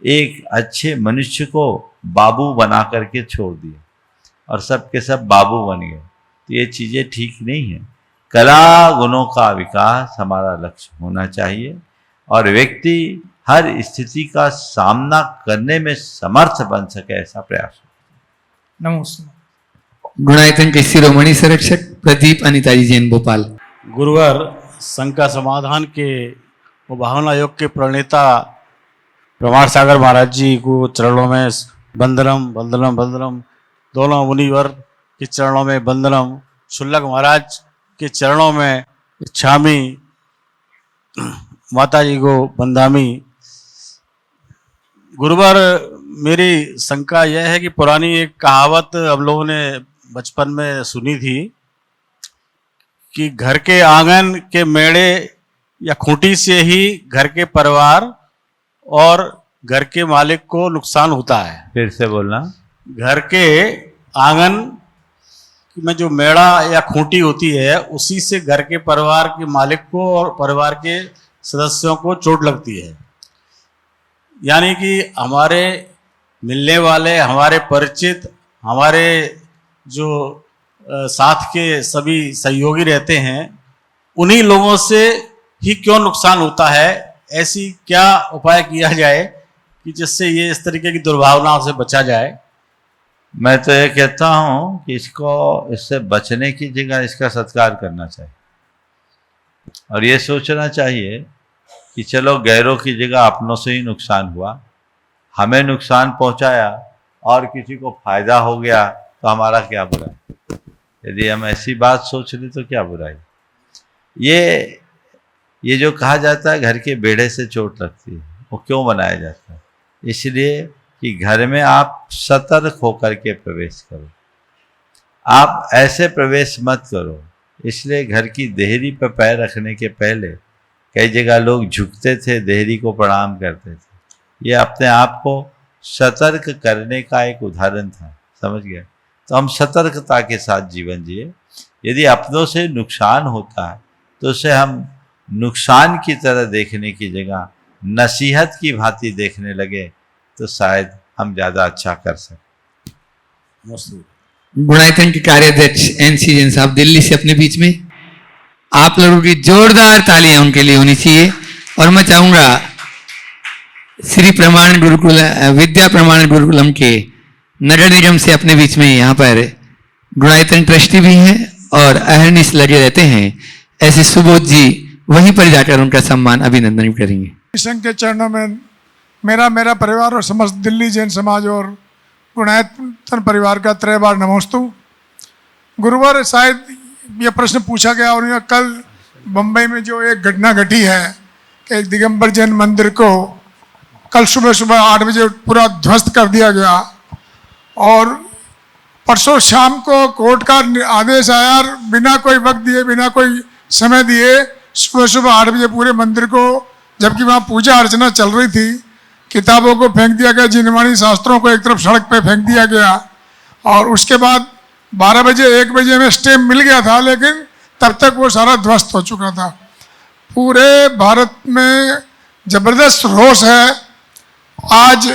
एक अच्छे मनुष्य को बाबू बना करके छोड़ दिया और सब के सब बाबू बन गए। तो ये चीज़ें ठीक नहीं है। कला गुणों का विकास हमारा लक्ष्य होना चाहिए और व्यक्ति हर स्थिति का सामना करने में समर्थ बन सके, ऐसा प्रयास। नमस्ते। गुणायतन के शिरोमणि संरक्षक प्रदीप अनिताजी जैन भोपाल। गुरुवर शंका समाधान के वो भावना योग के प्रणेता प्रमाण सागर महाराज जी को चरणों में वंदनम वंदनम वंदनम। दोनों मुनिवर के चरणों में वंदनम। शुल्लक महाराज के चरणों में इच्छामी। माता जी को वंदामी। गुरुवर मेरी शंका यह है कि पुरानी एक कहावत हम लोगों ने बचपन में सुनी थी कि घर के आंगन के मेड़े या खूंटी से ही घर के परिवार और घर के मालिक को नुकसान होता है। फिर से बोलना। घर के आंगन में जो मेड़ा या खूंटी होती है, उसी से घर के परिवार के मालिक को और परिवार के सदस्यों को चोट लगती है। यानी कि हमारे मिलने वाले, हमारे परिचित, हमारे जो साथ के सभी सहयोगी रहते हैं, उन्हीं लोगों से ही क्यों नुकसान होता है? ऐसी क्या उपाय किया जाए कि जिससे ये इस तरीके की दुर्भावनाओं से बचा जाए? मैं तो ये कहता हूँ कि इससे बचने की जगह इसका सत्कार करना चाहिए और ये सोचना चाहिए कि चलो गैरों की जगह अपनों से ही नुकसान हुआ, हमें नुकसान पहुँचाया और किसी को फायदा हो गया तो हमारा क्या बुरा है? यदि हम ऐसी बात सोच लें तो क्या बुराई? ये जो कहा जाता है घर के बेड़े से चोट लगती है, वो क्यों बनाया जाता है? इसलिए कि घर में आप सतर्क होकर के प्रवेश करो, आप ऐसे प्रवेश मत करो। इसलिए घर की देहरी पर पैर रखने के पहले कई जगह लोग झुकते थे, देहरी को प्रणाम करते थे। ये अपने आप को सतर्क करने का एक उदाहरण था, समझ गए? तो हम सतर्कता के साथ जीवन जिए। यदि अपनों से नुकसान होता है तो उसे हम नुकसान की तरह देखने की जगह नसीहत की भांति देखने लगे तो शायद हम ज़्यादा अच्छा कर सकें। गुणायतन के कार्याध्यक्ष NC जैन साहब दिल्ली से अपने बीच में, आप लोगों की जोरदार तालियां उनके लिए होनी चाहिए। और मैं चाहूंगा श्री प्रमाण गुरुकुल विद्या प्रमाण गुरुकुलम के नगर निगम से अपने बीच में यहाँ पर गुणायतन ट्रस्टी भी हैं और अहर्निश लगे रहते हैं, ऐसे सुबोध जी वहीं पर जाकर उनका सम्मान अभिनंदन करेंगे। संघ के चरणों में मेरा परिवार और समस्त दिल्ली जैन समाज और गुणायतन परिवार का त्रय बार नमोस्तु। गुरुवार शायद ये प्रश्न पूछा गया और कल बम्बई में जो एक घटना घटी है कि एक दिगंबर जैन मंदिर को कल सुबह 8 बजे पूरा ध्वस्त कर दिया गया और परसों शाम को कोर्ट का आदेश आया, बिना कोई वक्त दिए, बिना कोई समय दिए, सुबह 8 बजे पूरे मंदिर को, जबकि वहाँ पूजा अर्चना चल रही थी, किताबों को फेंक दिया गया, जिनवाणी शास्त्रों को एक तरफ सड़क पे फेंक दिया गया। और उसके बाद 12 बजे 1 बजे में स्टे मिल गया था, लेकिन तब तक वो सारा ध्वस्त हो चुका था। पूरे भारत में ज़बरदस्त रोष है। आज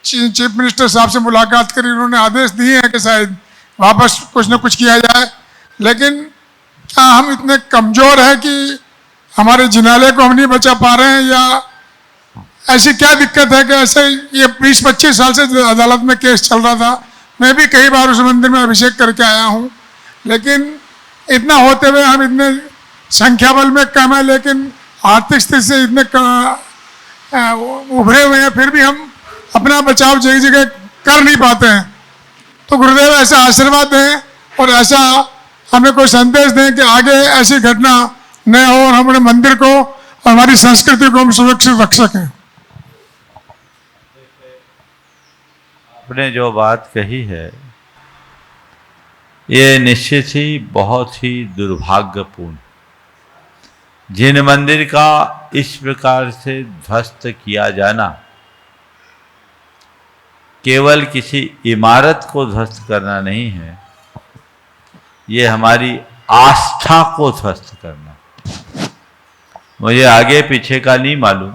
चीफ मिनिस्टर साहब से मुलाकात करी, उन्होंने आदेश दिए हैं कि शायद वापस कुछ न कुछ किया जाए, लेकिन क्या हम इतने कमज़ोर हैं कि हमारे जिनालय को हम नहीं बचा पा रहे हैं, या ऐसी क्या दिक्कत है कि ऐसे ये 20-25 साल से अदालत में केस चल रहा था। मैं भी कई बार उस मंदिर में अभिषेक करके आया हूँ, लेकिन इतना होते हुए हम इतने संख्या बल में कम है, लेकिन आर्थिक स्थिति से इतने उभरे हुए हैं, फिर भी हम अपना बचाव जगह जगह कर नहीं पाते हैं। तो गुरुदेव ऐसा आशीर्वाद दें और ऐसा हमें कोई संदेश दें कि आगे ऐसी घटना न हो और हमारे मंदिर को और हमारी संस्कृति को हम सुरक्षित रख सकें। आपने जो बात कही है ये निश्चित ही बहुत ही दुर्भाग्यपूर्ण। जिन मंदिर का इस प्रकार से ध्वस्त किया जाना केवल किसी इमारत को ध्वस्त करना नहीं है, ये हमारी आस्था को ध्वस्त करना। मुझे आगे पीछे का नहीं मालूम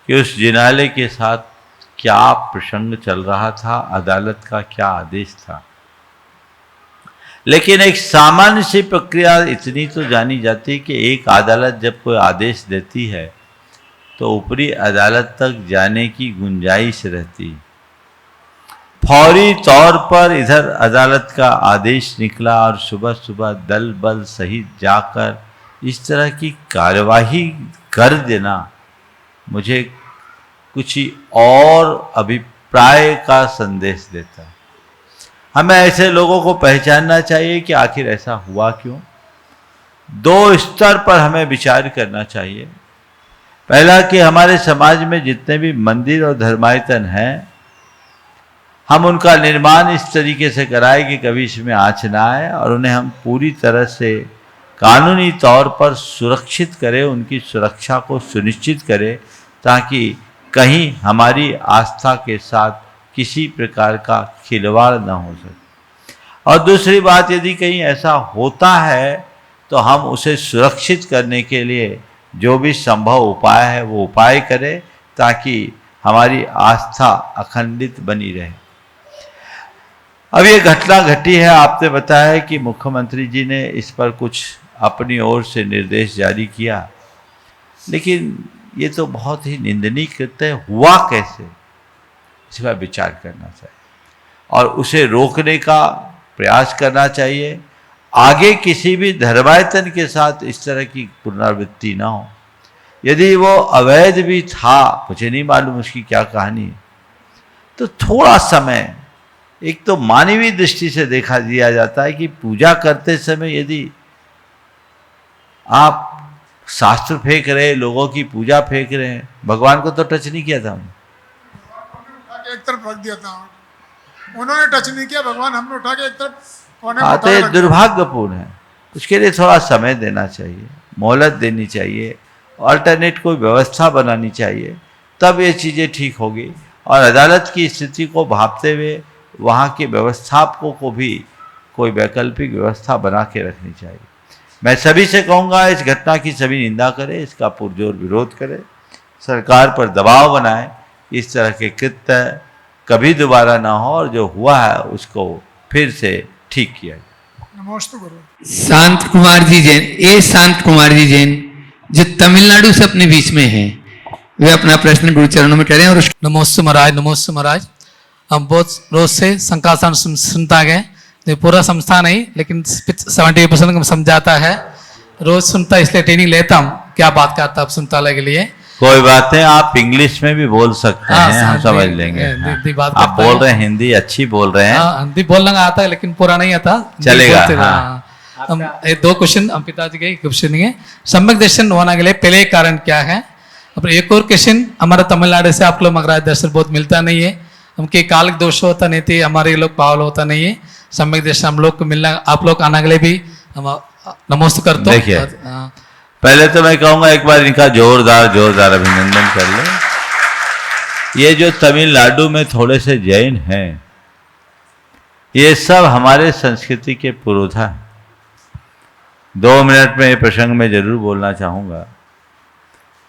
कि उस जिनालय के साथ क्या प्रसंग चल रहा था, अदालत का क्या आदेश था, लेकिन एक सामान्य सी प्रक्रिया इतनी तो जानी जाती है कि एक अदालत जब कोई आदेश देती है तो ऊपरी अदालत तक जाने की गुंजाइश रहती। फौरी तौर पर इधर अदालत का आदेश निकला और सुबह सुबह दल बल सहित जाकर इस तरह की कार्यवाही कर देना मुझे कुछ ही और अभिप्राय का संदेश देता है। हमें ऐसे लोगों को पहचानना चाहिए कि आखिर ऐसा हुआ क्यों। दो स्तर पर हमें विचार करना चाहिए। पहला कि हमारे समाज में जितने भी मंदिर और धर्मायतन हैं, हम उनका निर्माण इस तरीके से कराएं कि कभी इसमें आँच ना आए और उन्हें हम पूरी तरह से कानूनी तौर पर सुरक्षित करें, उनकी सुरक्षा को सुनिश्चित करें ताकि कहीं हमारी आस्था के साथ किसी प्रकार का खिलवाड़ न हो सके। और दूसरी बात, यदि कहीं ऐसा होता है तो हम उसे सुरक्षित करने के लिए जो भी संभव उपाय है वो उपाय करें ताकि हमारी आस्था अखंडित बनी रहे। अब ये घटना घटी है, आपने बताया कि मुख्यमंत्री जी ने इस पर कुछ अपनी ओर से निर्देश जारी किया, लेकिन ये तो बहुत ही निंदनीय कृत्य हुआ कैसे, इसका विचार करना चाहिए और उसे रोकने का प्रयास करना चाहिए। आगे किसी भी धर्मायतन के साथ इस तरह की पुनरावृत्ति ना हो। यदि वो अवैध भी था, मुझे नहीं मालूम उसकी क्या कहानी है, तो थोड़ा समय, एक तो मानवीय दृष्टि से देखा दिया जाता है कि पूजा करते समय यदि आप शास्त्र फेंक रहे, लोगों की पूजा फेंक रहे हैं, भगवान को तो टच नहीं किया था हमने, एक तरफ रख दिया था, उन्होंने टच नहीं किया, भगवान हमने उठा के एक तरफ कोने में हाँ, तो ये उठा के रख दिया। दुर्भाग्यपूर्ण है। उसके लिए थोड़ा समय देना चाहिए, मोहलत देनी चाहिए, अल्टरनेट कोई व्यवस्था बनानी चाहिए, तब ये चीज़ें ठीक होगी। और अदालत की स्थिति को भांपते हुए वहाँ के व्यवस्थापकों को भी कोई वैकल्पिक व्यवस्था बना के रखनी चाहिए। मैं सभी से कहूँगा इस घटना की सभी निंदा करें, इसका पुरजोर विरोध करें, सरकार पर दबाव बनाएं, इस तरह के कृत्य कभी दोबारा ना हो और जो हुआ है उसको फिर से ठीक किया जाए। नमस्ते गुरु। शांत कुमार जी जैन, शांत कुमार जी जैन जो तमिलनाडु से अपने बीच में हैं, वे अपना प्रश्न गुरु चरणों में करें। और नमोस्तु महाराज, नमोस्तु महाराज। हम बहुत रोज से संकासन सुनता गए, ये पूरा संस्था नहीं लेकिन 70% समझाता है, रोज सुनता इसलिए ट्रेनिंग लेता हूँ, क्या बात करता आप सुनतालय के लिए। कोई बात नहीं, आप इंग्लिश में भी बोल सकते हैं, हम समझ लेंगे। हाँ, आप बोल रहे हैं, हिंदी अच्छी बोल रहे हैं। हिंदी बोलना आता है लेकिन पूरा नहीं आता, चलेगा। हम दो क्वेश्चन हम पिताजी के क्वेश्चन है, सम्यक दर्शन होने के लिए पहले कारण क्या है। अब एक और क्वेश्चन, हमारा तमिलनाडु से आप लोग महाराज दर्शन बहुत मिलता नहीं है, उनके कालिक दोष होता नहीं थे, हमारे लोग पावल होता नहीं है, सम्यक दर्शन हम लोग को मिलना, आप लोग आने के लिए भी हम नमस्ते करते हैं। देखिए, पहले तो मैं कहूँगा एक बार इनका जोरदार अभिनंदन कर लें। ये जो तमिलनाडु में थोड़े से जैन हैं, ये सब हमारे संस्कृति के पुरोधा हैं। 2 मिनट में ये प्रसंग में जरूर बोलना चाहूँगा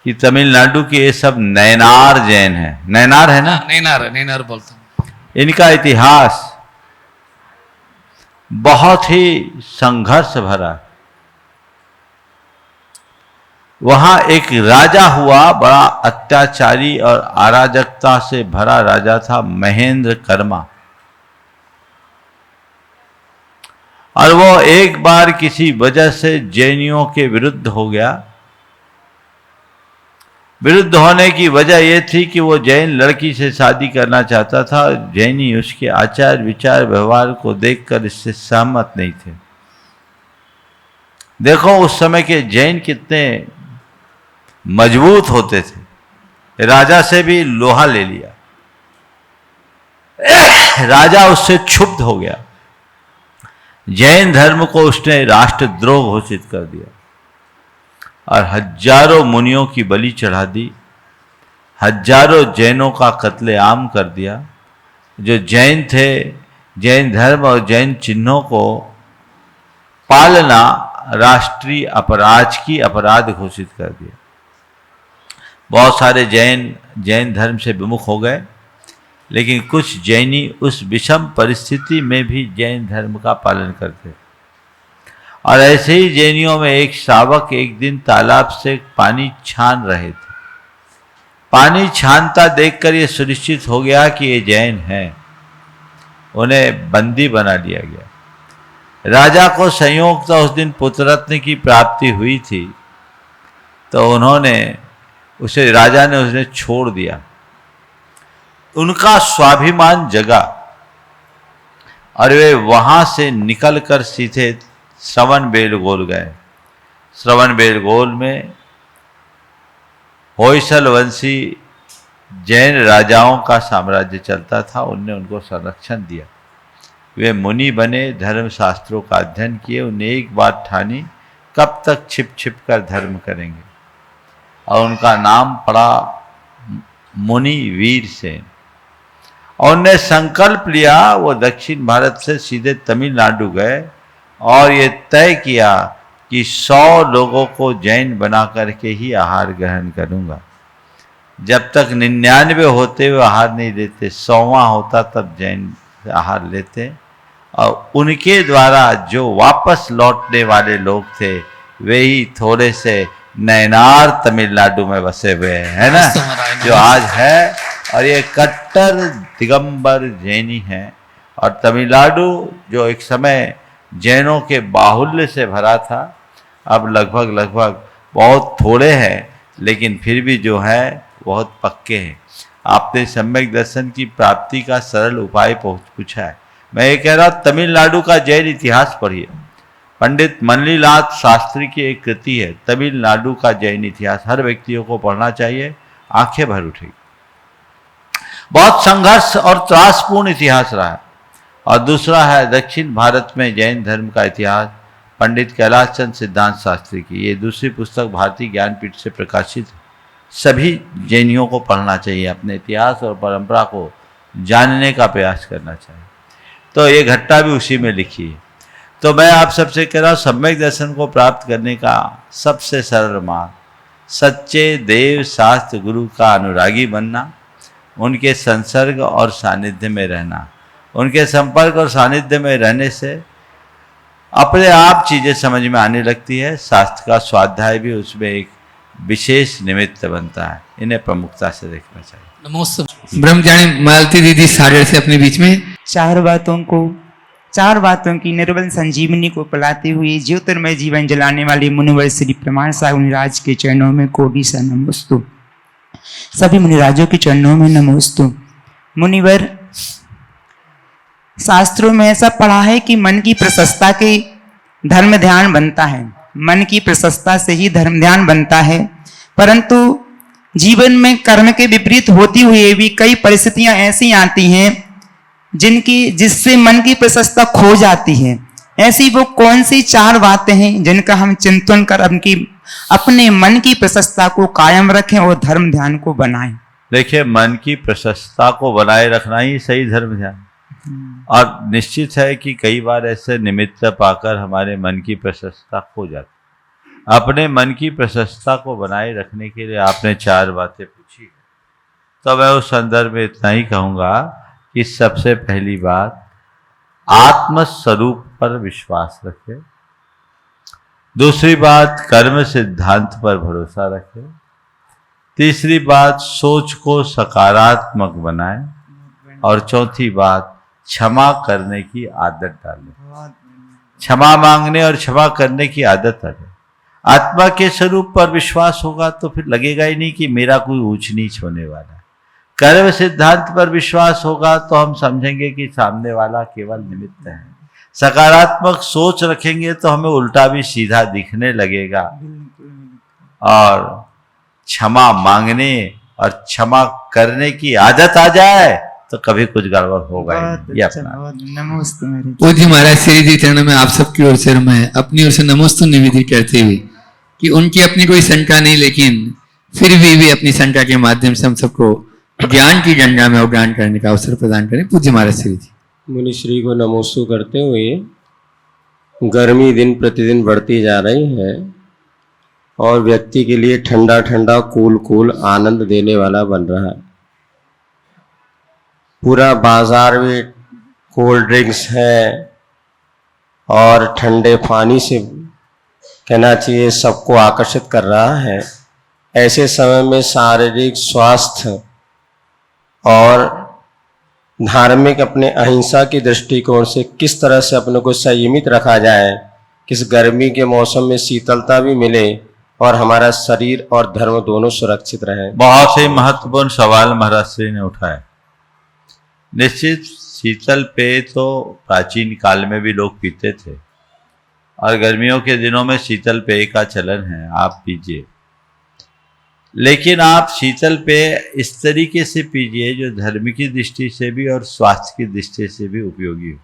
कि तमिलनाडु के ये सब नैनार जैन हैं। नैनार है ना? नैनार बोलता हूँ। इनका इतिहास बहुत ही संघर्ष भरा है। वहां एक राजा हुआ, बड़ा अत्याचारी और अराजकता से भरा राजा था, महेंद्र कर्मा। और वो एक बार किसी वजह से जैनियों के विरुद्ध हो गया विरुद्ध होने की वजह यह थी कि वो जैन लड़की से शादी करना चाहता था। जैनी उसके आचार विचार व्यवहार को देखकर इससे सहमत नहीं थे। देखो उस समय के जैन कितने मजबूत होते थे। राजा से भी लोहा ले लिया। राजा उससे क्षुब्ध हो गया। जैन धर्म को उसने राष्ट्रद्रोह घोषित कर दिया और हजारों मुनियों की बलि चढ़ा दी। हजारों जैनों का कत्लेआम कर दिया। जो जैन थे, जैन धर्म और जैन चिन्हों को पालना राष्ट्रीय अपराध घोषित कर दिया। बहुत सारे जैन धर्म से विमुख हो गए, लेकिन कुछ जैनी उस विषम परिस्थिति में भी जैन धर्म का पालन करते। और ऐसे ही जैनियों में एक श्रावक एक दिन तालाब से पानी छान रहे थे। पानी छानता देखकर ये सुनिश्चित हो गया कि ये जैन हैं। उन्हें बंदी बना लिया गया। राजा को संयोगतः उस दिन पुत्ररत्न की प्राप्ति हुई थी, तो राजा ने उसे छोड़ दिया। उनका स्वाभिमान जगा और वे वहां से निकलकर सीधे श्रवणबेलगोल गए। श्रवणबेलगोल में होयसल वंशी जैन राजाओं का साम्राज्य चलता था। उनने उनको संरक्षण दिया। वे मुनि बने, धर्मशास्त्रों का अध्ययन किए। उन्हें एक बात ठानी, कब तक छिप छिप कर धर्म करेंगे, और उनका नाम पड़ा मुनि वीर सेन। और उन्हें संकल्प लिया, वो दक्षिण भारत से सीधे तमिलनाडु गए और ये तय किया कि 100 लोगों को जैन बना करके ही आहार ग्रहण करूंगा। जब तक 99 होते हुए आहार नहीं लेते, 100वां होता तब जैन आहार लेते। और उनके द्वारा जो वापस लौटने वाले लोग थे, वे ही थोड़े से नैनार तमिलनाडु में बसे हुए हैं, है ना, जो आज है। और ये कट्टर दिगंबर जैनी हैं। और तमिलनाडु जो एक समय जैनों के बाहुल्य से भरा था, अब लगभग बहुत थोड़े हैं, लेकिन फिर भी जो है बहुत पक्के हैं। आपने सम्यक दर्शन की प्राप्ति का सरल उपाय पूछा है। मैं ये कह रहा हूँ, तमिलनाडु का जैन इतिहास पढ़िए। पंडित मनलीनाथ शास्त्री की एक कृति है, तमिलनाडु का जैन इतिहास। हर व्यक्तियों को पढ़ना चाहिए, आंखें भर उठेगी। बहुत संघर्ष और त्रासपूर्ण इतिहास रहा है। और दूसरा है दक्षिण भारत में जैन धर्म का इतिहास, पंडित कैलाश चंद्र सिद्धांत शास्त्री की। ये दूसरी पुस्तक भारतीय ज्ञानपीठ से प्रकाशित है। सभी जैनियों को पढ़ना चाहिए, अपने इतिहास और परंपरा को जानने का प्रयास करना चाहिए। तो ये घटना भी उसी में लिखी है। तो मैं आप सबसे कह रहा हूँ, सम्यक दर्शन को प्राप्त करने का सबसे सरल मार्ग सच्चे देव शास्त्र गुरु का अनुरागी बनना, उनके संसर्ग और सानिध्य में रहना। उनके संपर्क और सानिध्य में रहने से अपने आप चीज़ें समझ में आने लगती है। शास्त्र का स्वाध्याय भी उसमें एक विशेष निमित्त बनता है। इन्हें प्रमुखता से देखना चाहिए। नमस्ते। ब्रह्मचारी मालती दीदी सागर से अपने बीच में चार बातों की निर्बल संजीवनी को पिलाते हुए ज्योतिर्मय जीवन जलाने वाले मुनिवर श्री प्रमाण साहब मुनिराज के चरणों में कोटि सा नमोस्तु। सभी मुनिराजों के चरणों में नमोस्तु। मुनिवर, शास्त्रों में ऐसा पढ़ा है कि मन की प्रशस्ता के धर्म ध्यान बनता है। मन की प्रशस्ता से ही धर्म ध्यान बनता है, परंतु जीवन में कर्म के विपरीत होती हुई भी कई परिस्थितियां ऐसी आती हैं जिससे मन की प्रशस्ता खो जाती है। ऐसी वो कौन सी 4 बातें हैं जिनका हम चिंतन कर अपने मन की प्रशस्ता को कायम रखें और धर्म ध्यान को बनाएं? देखिए, मन की प्रशस्ता को बनाए रखना ही सही धर्म ध्यान। और निश्चित है कि कई बार ऐसे निमित्त पाकर हमारे मन की प्रशस्ता खो जाती। अपने मन की प्रशस्ता को बनाए रखने के लिए आपने 4 बातें पूछी, तो मैं उस संदर्भ में इतना ही कहूँगा कि सबसे पहली बात, आत्म स्वरूप पर विश्वास रखें। दूसरी बात, कर्म सिद्धांत पर भरोसा रखें। तीसरी बात, सोच को सकारात्मक बनाएं। और चौथी बात, क्षमा करने की आदत डालें। क्षमा मांगने और क्षमा करने की आदत डालें। आत्मा के स्वरूप पर विश्वास होगा तो फिर लगेगा ही नहीं कि मेरा कोई ऊंच नीच होने वाला है। कर्म सिद्धांत पर विश्वास होगा तो हम समझेंगे कि सामने वाला केवल निमित्त है। सकारात्मक सोच रखेंगे तो हमें उल्टा भी सीधा दिखने लगेगा, और क्षमा मांगने और क्षमा करने की आदत आ जाए तो कभी कुछ गड़बड़ होगा ही नहीं। ये अपना नमोस्तु मेरे पूज्य महाराज श्री जी चरणों में आप सबकी ओर से मैं अपनी ओर से नमोस्तु निवेदित करते हुए कि उनकी अपनी कोई शंका नहीं, लेकिन फिर भी वे अपनी शंका के माध्यम से हम सबको ज्ञान की गंगा में अवगाहन करने का अवसर प्रदान करें। पूज्य महाराज श्री जी। मुनि श्री को नमोस्तु करते हुए, गर्मी दिन प्रतिदिन बढ़ती जा रही है और व्यक्ति के लिए ठंडा ठंडा कूल कूल आनंद देने वाला बन रहा है। पूरा बाजार में कोल्ड ड्रिंक्स है और ठंडे पानी से कहना चाहिए सबको आकर्षित कर रहा है। ऐसे समय में शारीरिक स्वास्थ्य और धार्मिक अपने अहिंसा की दृष्टिकोण से किस तरह से अपने को संयमित रखा जाए, किस गर्मी के मौसम में शीतलता भी मिले और हमारा शरीर और धर्म दोनों सुरक्षित रहे। बहुत ही महत्वपूर्ण सवाल महाराज श्री ने उठाया। निश्चित शीतल पेय तो प्राचीन काल में भी लोग पीते थे और गर्मियों के दिनों में शीतल पेय का चलन है, आप पीजिए। लेकिन आप शीतल पेय इस तरीके से पीजिए जो धर्म की दृष्टि से भी और स्वास्थ्य की दृष्टि से भी उपयोगी हो।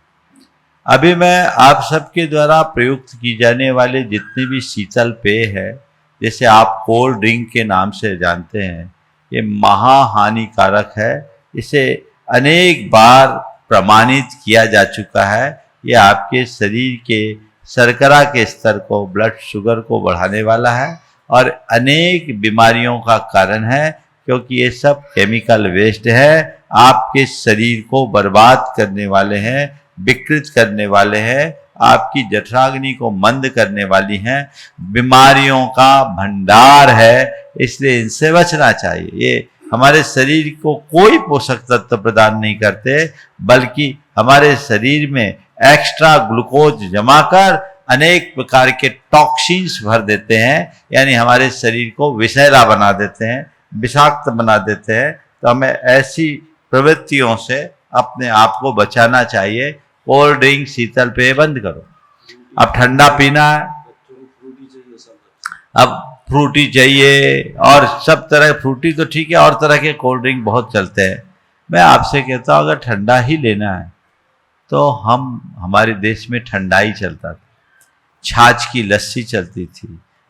अभी मैं आप सबके द्वारा प्रयुक्त की जाने वाले जितने भी शीतल पेय है, जैसे आप कोल्ड ड्रिंक के नाम से जानते हैं, ये महाहानिकारक है। इसे अनेक बार प्रमाणित किया जा चुका है। ये आपके शरीर के शर्करा के स्तर को, ब्लड शुगर को बढ़ाने वाला है और अनेक बीमारियों का कारण है, क्योंकि ये सब केमिकल वेस्ट है, आपके शरीर को बर्बाद करने वाले हैं, विकृत करने वाले हैं, आपकी जठराग्नि को मंद करने वाली हैं, बीमारियों का भंडार है। इसलिए इनसे बचना चाहिए। ये हमारे शरीर को कोई पोषक तत्व प्रदान नहीं करते, बल्कि हमारे शरीर में एक्स्ट्रा ग्लूकोज जमा कर अनेक प्रकार के टॉक्सिन्स भर देते हैं, यानी हमारे शरीर को विषैला बना देते हैं, विषाक्त बना देते हैं। तो हमें ऐसी प्रवृत्तियों से अपने आप को बचाना चाहिए। कोल्ड ड्रिंक, शीतल पेय बंद करो। अब ठंडा पीना है, अब फ्रूटी चाहिए और सब तरह फ्रूटी तो ठीक है, और तरह के कोल्ड ड्रिंक बहुत चलते हैं। मैं आपसे कहता हूँ अगर ठंडा ही लेना है तो हमारे देश में ठंडा ही चलता था। छाछ की लस्सी चलती थी,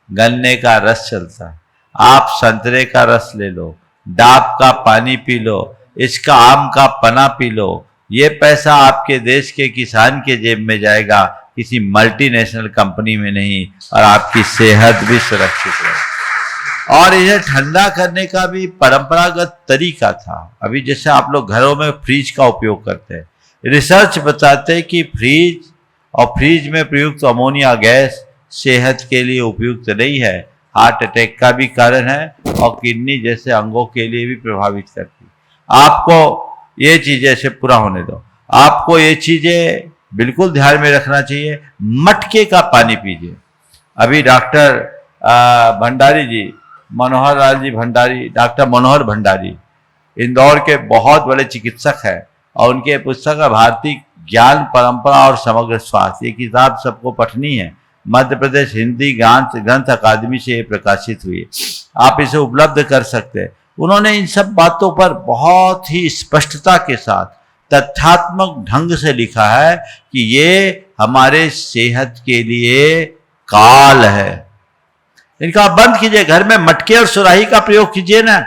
गन्ने का रस चलता है, आप संतरे का रस ले लो, डाब का पानी पी लो, इसका आम का पना पी लो। ये पैसा आपके देश के किसान के जेब में जाएगा, किसी मल्टीनेशनल कंपनी में नहीं, और आपकी सेहत भी सुरक्षित रहेगी। और इसे ठंडा करने का भी परंपरागत तरीका था। अभी जैसे आप लोग घरों में फ्रिज का उपयोग करते हैं, रिसर्च बताते हैं कि फ्रिज और फ्रिज में प्रयुक्त अमोनिया गैस सेहत के लिए उपयुक्त नहीं है, हार्ट अटैक का भी कारण है और किडनी जैसे अंगों के लिए भी प्रभावित करती है। आपको ये चीज़ें से पूरा होने दो, आपको ये चीज़ें बिल्कुल ध्यान में रखना चाहिए। मटके का पानी पीजिए। अभी डॉक्टर भंडारी जी, मनोहर लाल जी भंडारी, डॉक्टर मनोहर भंडारी इंदौर के बहुत बड़े चिकित्सक हैं और उनके पुस्तक है भारतीय ज्ञान परंपरा और समग्र स्वास्थ्य। ये किताब सबको पढ़नी है। मध्य प्रदेश हिंदी ग्रंथ अकादमी से ये प्रकाशित हुई है, आप इसे उपलब्ध कर सकते हैं। उन्होंने इन सब बातों पर बहुत ही स्पष्टता के साथ तथ्यात्मक ढंग से लिखा है कि ये हमारे सेहत के लिए काल है। इनका बंद कीजिए। घर में मटके और सुराही का प्रयोग कीजिए ना।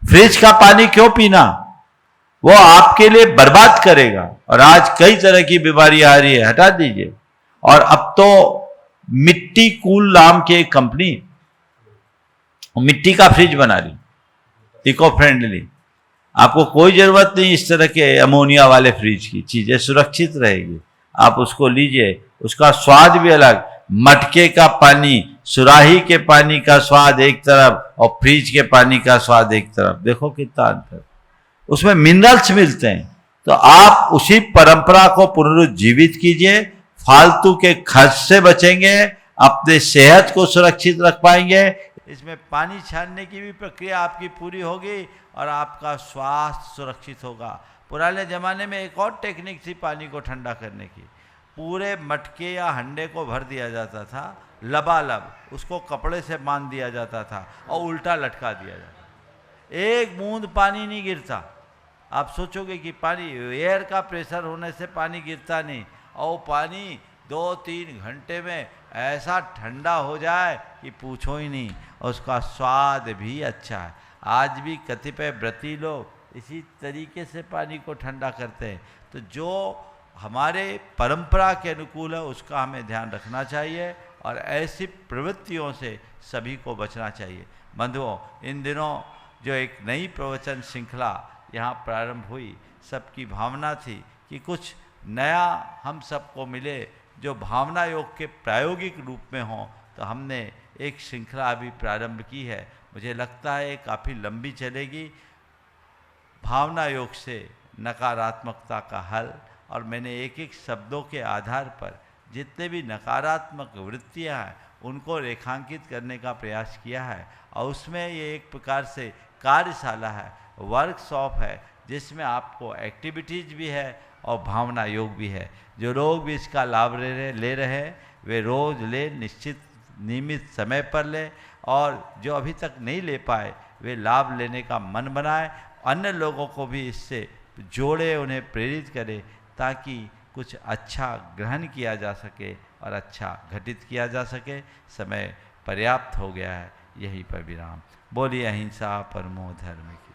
फ्रिज का पानी क्यों पीना, वो आपके लिए बर्बाद करेगा। और आज कई तरह की बीमारी आ रही है, हटा दीजिए। और अब तो मिट्टी कूल नाम की एक कंपनी मिट्टी का फ्रिज बना रही, इको फ्रेंडली। आपको कोई जरूरत नहीं इस तरह के अमोनिया वाले फ्रिज की, चीजें सुरक्षित रहेगी। आप उसको लीजिए, उसका स्वाद भी अलग। मटके का पानी, सुराही के पानी का स्वाद एक तरफ और फ्रिज के पानी का स्वाद एक तरफ, देखो कितना अंतर। उसमें मिनरल्स मिलते हैं। तो आप उसी परंपरा को पुनरुज्जीवित कीजिए, फालतू के खर्च से बचेंगे, अपने सेहत को सुरक्षित रख पाएंगे। इसमें पानी छानने की भी प्रक्रिया आपकी पूरी होगी और आपका स्वास्थ्य सुरक्षित होगा। पुराने ज़माने में एक और टेक्निक थी पानी को ठंडा करने की। पूरे मटके या हंडे को भर दिया जाता था लबालब, उसको कपड़े से बांध दिया जाता था और उल्टा लटका दिया जाता था। एक बूंद पानी नहीं गिरता। आप सोचोगे कि पानी, एयर का प्रेशर होने से पानी गिरता नहीं, और पानी 2-3 घंटे में ऐसा ठंडा हो जाए कि पूछो ही नहीं, और उसका स्वाद भी अच्छा है। आज भी कतिपय व्रती लोग इसी तरीके से पानी को ठंडा करते हैं। तो जो हमारे परंपरा के अनुकूल है उसका हमें ध्यान रखना चाहिए और ऐसी प्रवृत्तियों से सभी को बचना चाहिए। बंधुओं, इन दिनों जो एक नई प्रवचन श्रृंखला यहाँ प्रारंभ हुई, सबकी भावना थी कि कुछ नया हम सबको मिले जो भावना योग के प्रायोगिक रूप में हो। तो हमने एक श्रृंखला अभी प्रारंभ की है, मुझे लगता है काफ़ी लंबी चलेगी। भावना योग से नकारात्मकता का हल, और मैंने एक एक शब्दों के आधार पर जितने भी नकारात्मक वृत्तियां हैं उनको रेखांकित करने का प्रयास किया है। और उसमें ये एक प्रकार से कार्यशाला है, वर्कशॉप है, जिसमें आपको एक्टिविटीज़ भी है और भावना योग भी है। जो लोग भी इसका लाभ ले रहे हैं वे रोज़ ले, निश्चित नियमित समय पर ले, और जो अभी तक नहीं ले पाए वे लाभ लेने का मन बनाए, अन्य लोगों को भी इससे जोड़े, उन्हें प्रेरित करें ताकि कुछ अच्छा ग्रहण किया जा सके और अच्छा घटित किया जा सके। समय पर्याप्त हो गया है, यहीं पर विराम। बोलिए अहिंसा परमो धर्म की।